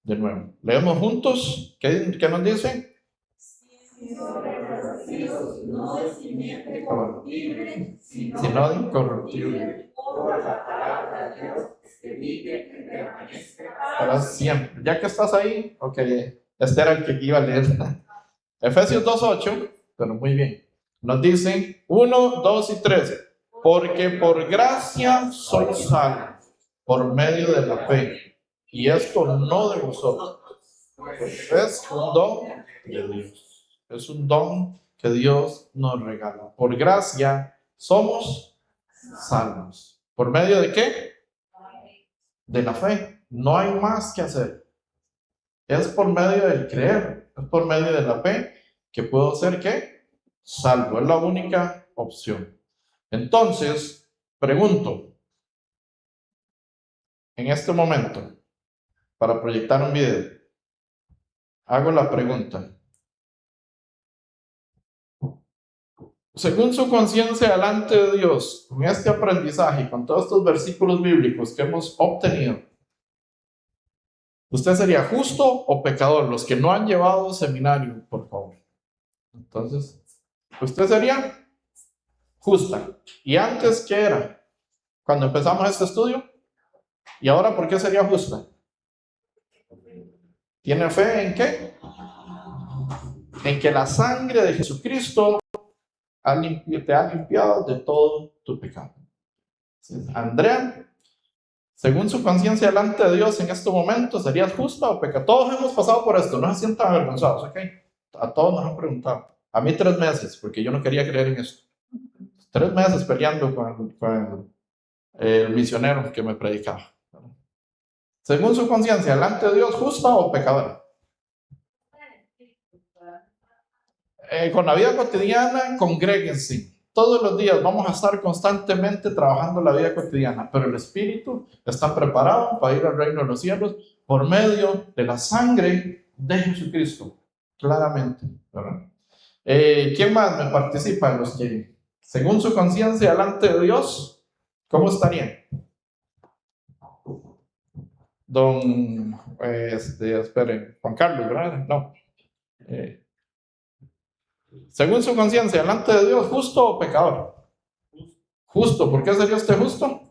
de nuevo. Leemos juntos. ¿Qué nos dice? No de simiente corruptible, Sino de incorruptible. por la palabra de Dios que vive y permanece Para siempre. Ya que estás ahí, ok, este era el que iba a leer. Efesios 2:8, pero muy bien. Nos dicen 1, 2 y 3. Porque por gracia sois salvos, por medio de la fe. Y esto no de vosotros. Pues es un don de Dios. Es un don que Dios nos regala. Por gracia somos salvos. ¿Por medio de qué? De la fe. No hay más que hacer. Es por medio del creer. Es por medio de la fe que puedo ser ¿qué? Salvo. Es la única opción. Entonces, pregunto, en este momento, para proyectar un video, hago la pregunta. Según su conciencia delante de Dios, con este aprendizaje y con todos estos versículos bíblicos que hemos obtenido, ¿usted sería justo o pecador? Los que no han llevado seminario, por favor. Entonces, ¿usted sería justa? ¿Y antes qué era? Cuando empezamos este estudio. ¿Y ahora por qué sería justa? ¿Tiene fe en qué? En que la sangre de Jesucristo te ha limpiado de todo tu pecado. Andrea, según su conciencia delante de Dios en este momento, ¿serías justa o pecadora? Todos hemos pasado por esto, no se sientan avergonzados, ¿ok? A todos nos han preguntado. A mí 3 meses, porque yo no quería creer en esto. 3 meses peleando con el misionero que me predicaba. Según su conciencia delante de Dios, ¿justa o pecadora? Con la vida cotidiana, congréguense. Todos los días vamos a estar constantemente trabajando la vida cotidiana, pero el espíritu está preparado para ir al reino de los cielos por medio de la sangre de Jesucristo, claramente, ¿verdad? ¿Quién más me participa en los que, según su conciencia delante de Dios, cómo estarían? Esperen, Juan Carlos, ¿verdad? No. Según su conciencia, delante de Dios, ¿justo o pecador? Justo. ¿Por qué sería usted justo?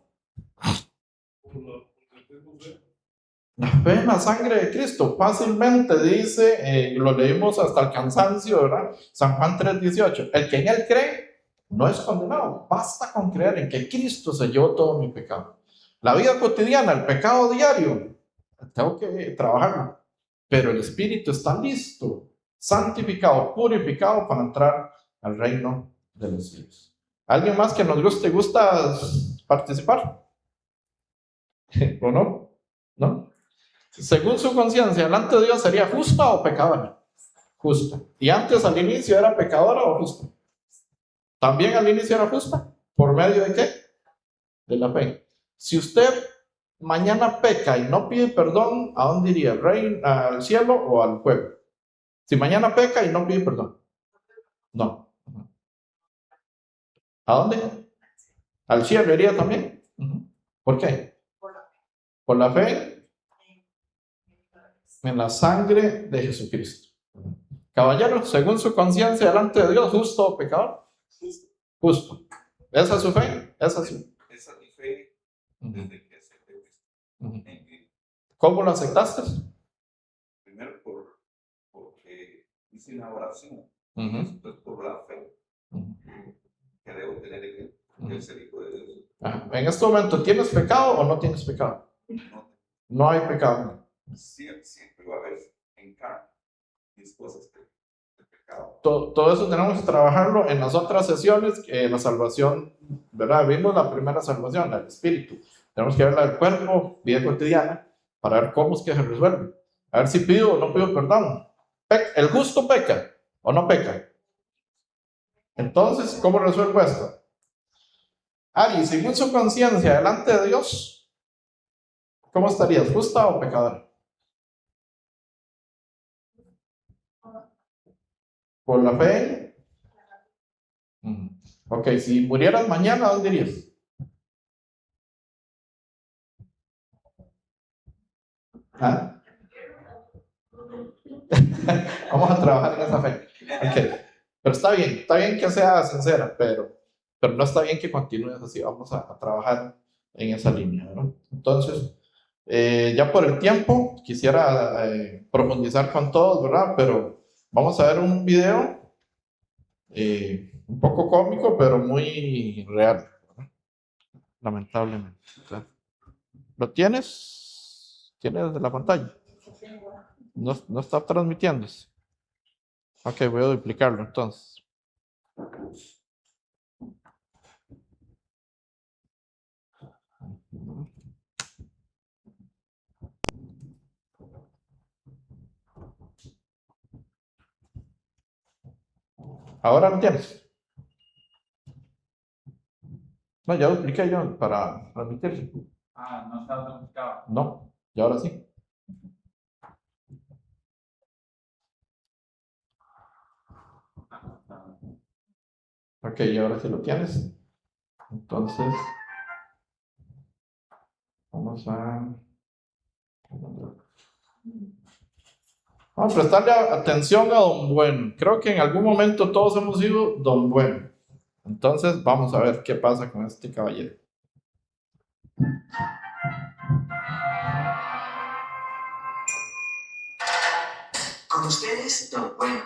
La fe en la sangre de Cristo. Fácilmente dice, lo leímos hasta el cansancio, ¿verdad? San Juan 3:18. El que en él cree no es condenado. Basta con creer en que Cristo se llevó todo mi pecado. La vida cotidiana, el pecado diario, tengo que trabajarlo. Pero el espíritu está listo, santificado, purificado para entrar al reino de los cielos. ¿Alguien más que nos gusta participar? ¿O no? ¿No? según su conciencia, delante de Dios, ¿sería justa o pecadora? Justa. Y antes, al inicio, ¿era pecadora o justa? También al inicio era justa. ¿Por medio de qué? De la fe. Si usted mañana peca y no pide perdón, ¿a dónde iría? ¿Al cielo o al fuego? Si mañana peca y no pide perdón. No. ¿A dónde? Al cielo iría también. ¿Por qué? Por la fe en la sangre de Jesucristo. Caballero, según su conciencia delante de Dios, ¿justo o pecador? Justo. ¿Esa es su fe? Esa es mi fe desde que acepté Cristo. ¿Cómo lo aceptaste? Primero porque hice una oración, después por la fe que debo tener en él, porque es el Hijo de Dios. En este momento, ¿tienes pecado o no tienes pecado? No hay pecado. Siempre va a haber en carne mis cosas de pecado. Todo eso tenemos que trabajarlo en las otras sesiones, la salvación, ¿verdad? Vimos la primera salvación, la del espíritu. Tenemos que ver la del cuerpo, vida cotidiana, para ver cómo es que se resuelve. A ver si pido o no pido perdón. ¿El justo peca o no peca? Entonces, ¿cómo resuelvo esto? Ari, según su conciencia delante de Dios, ¿cómo estarías? ¿Justa o pecadora? ¿Por la fe? Ok, si murieras mañana, ¿a dónde irías? ¿Ah? Vamos a trabajar en esa fe. Okay. Pero está bien que sea sincera, pero no está bien que continúes así. Vamos a trabajar en esa línea, ¿no? Entonces, ya por el tiempo, quisiera profundizar con todos, ¿verdad? Pero vamos a ver un video un poco cómico, pero muy real, ¿verdad? Lamentablemente. ¿Lo tienes? ¿Tienes la pantalla? No está transmitiéndose. Ok, voy a duplicarlo entonces. Ahora lo tienes. No, ya dupliqué yo para transmitir. No está duplicado. No, y ahora sí. Ok, y ahora sí lo tienes. Entonces, vamos a prestarle atención a Don Bueno. Creo que en algún momento todos hemos sido Don Bueno. Entonces, vamos a ver qué pasa con este caballero. Con ustedes, Don Bueno.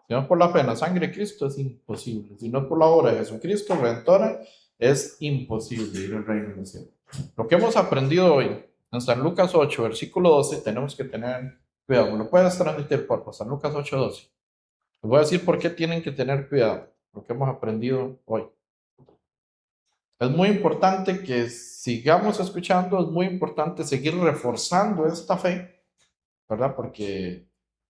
Si no es por la fe en la sangre de Cristo, es imposible. Si no es por la obra de Jesucristo, redentora, es imposible ir al reino del cielo. Lo que hemos aprendido hoy en San Lucas 8, versículo 12, tenemos que tener cuidado. ¿Lo puedes transmitir, por favor? San Lucas 8, 12. Les voy a decir por qué tienen que tener cuidado. Lo que hemos aprendido hoy. Es muy importante que sigamos escuchando, es muy importante seguir reforzando esta fe, ¿verdad? Porque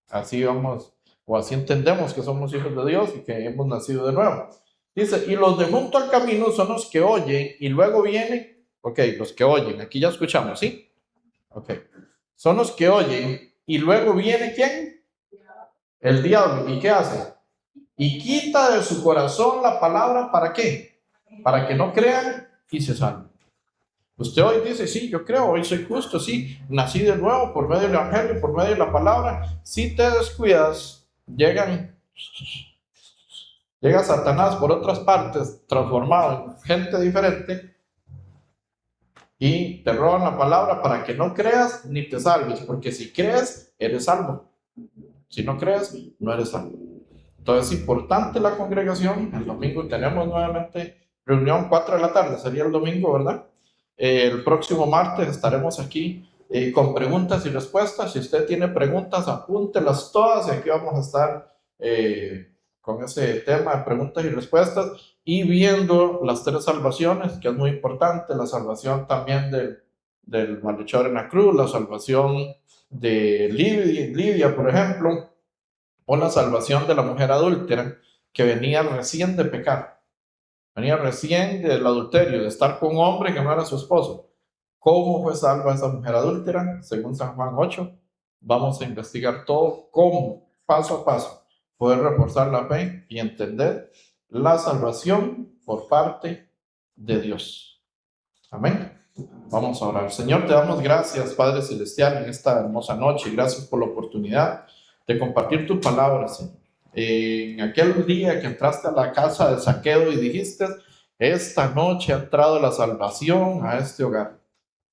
así vamos, o así entendemos que somos hijos de Dios y que hemos nacido de nuevo. Dice, y los de junto al camino son los que oyen y luego vienen, ok, los que oyen, aquí ya escuchamos, ¿sí? Ok, son los que oyen y luego viene ¿quién? El diablo. ¿Y qué hace? Y quita de su corazón la palabra, ¿para qué? Para que no crean y se salven. Usted hoy dice, sí, yo creo, hoy soy justo, sí, nací de nuevo por medio del Evangelio, por medio de la palabra. Si te descuidas, llega Satanás por otras partes, transformado en gente diferente, y te roban la palabra para que no creas ni te salves, porque si crees, eres salvo. Si no crees, no eres salvo. Entonces es importante la congregación. El domingo tenemos nuevamente reunión 4 de la tarde, sería el domingo, ¿verdad? El próximo martes estaremos aquí con preguntas y respuestas. Si usted tiene preguntas, apúntelas todas y aquí vamos a estar con ese tema de preguntas y respuestas y viendo las 3 salvaciones, que es muy importante, la salvación también del del malhechor en la cruz, la salvación de Lidia, por ejemplo, o la salvación de la mujer adúltera que venía recién de pecar, venía recién del adulterio, de estar con un hombre que no era su esposo. ¿Cómo fue salva esa mujer adúltera? Según San Juan 8, vamos a investigar todo, cómo, paso a paso, poder reforzar la fe y entender la salvación por parte de Dios. Amén. Vamos a orar. Señor, te damos gracias, Padre Celestial, en esta hermosa noche. Gracias por la oportunidad de compartir tu palabra, Señor. En aquel día que entraste a la casa de Zaqueo y dijiste, esta noche ha entrado la salvación a este hogar.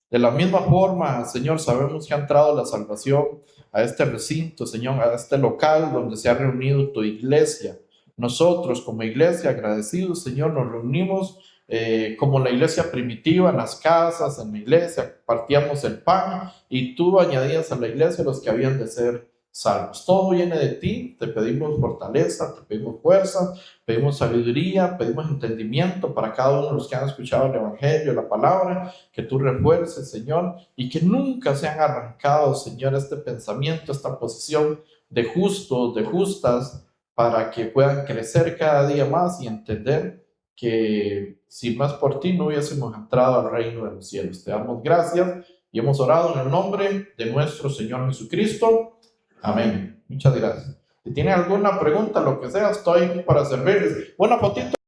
De la misma forma, Señor, sabemos que ha entrado la salvación a este recinto, Señor, a este local donde se ha reunido tu iglesia. Nosotros como iglesia agradecidos, Señor, nos reunimos como la iglesia primitiva, en las casas, en la iglesia, partíamos el pan y tú añadías a la iglesia los que habían de ser salvos. Todo viene de ti, te pedimos fortaleza, te pedimos fuerza, pedimos sabiduría, pedimos entendimiento para cada uno de los que han escuchado el evangelio, la palabra, que tú refuerces, Señor, y que nunca se han arrancado, Señor, este pensamiento, esta posición de justos, de justas, para que puedan crecer cada día más y entender que si más por ti no hubiésemos entrado al reino de los cielos. Te damos gracias y hemos orado en el nombre de nuestro Señor Jesucristo. Amén. Muchas gracias. Si tienen alguna pregunta, lo que sea, estoy para servirles. Una fotito.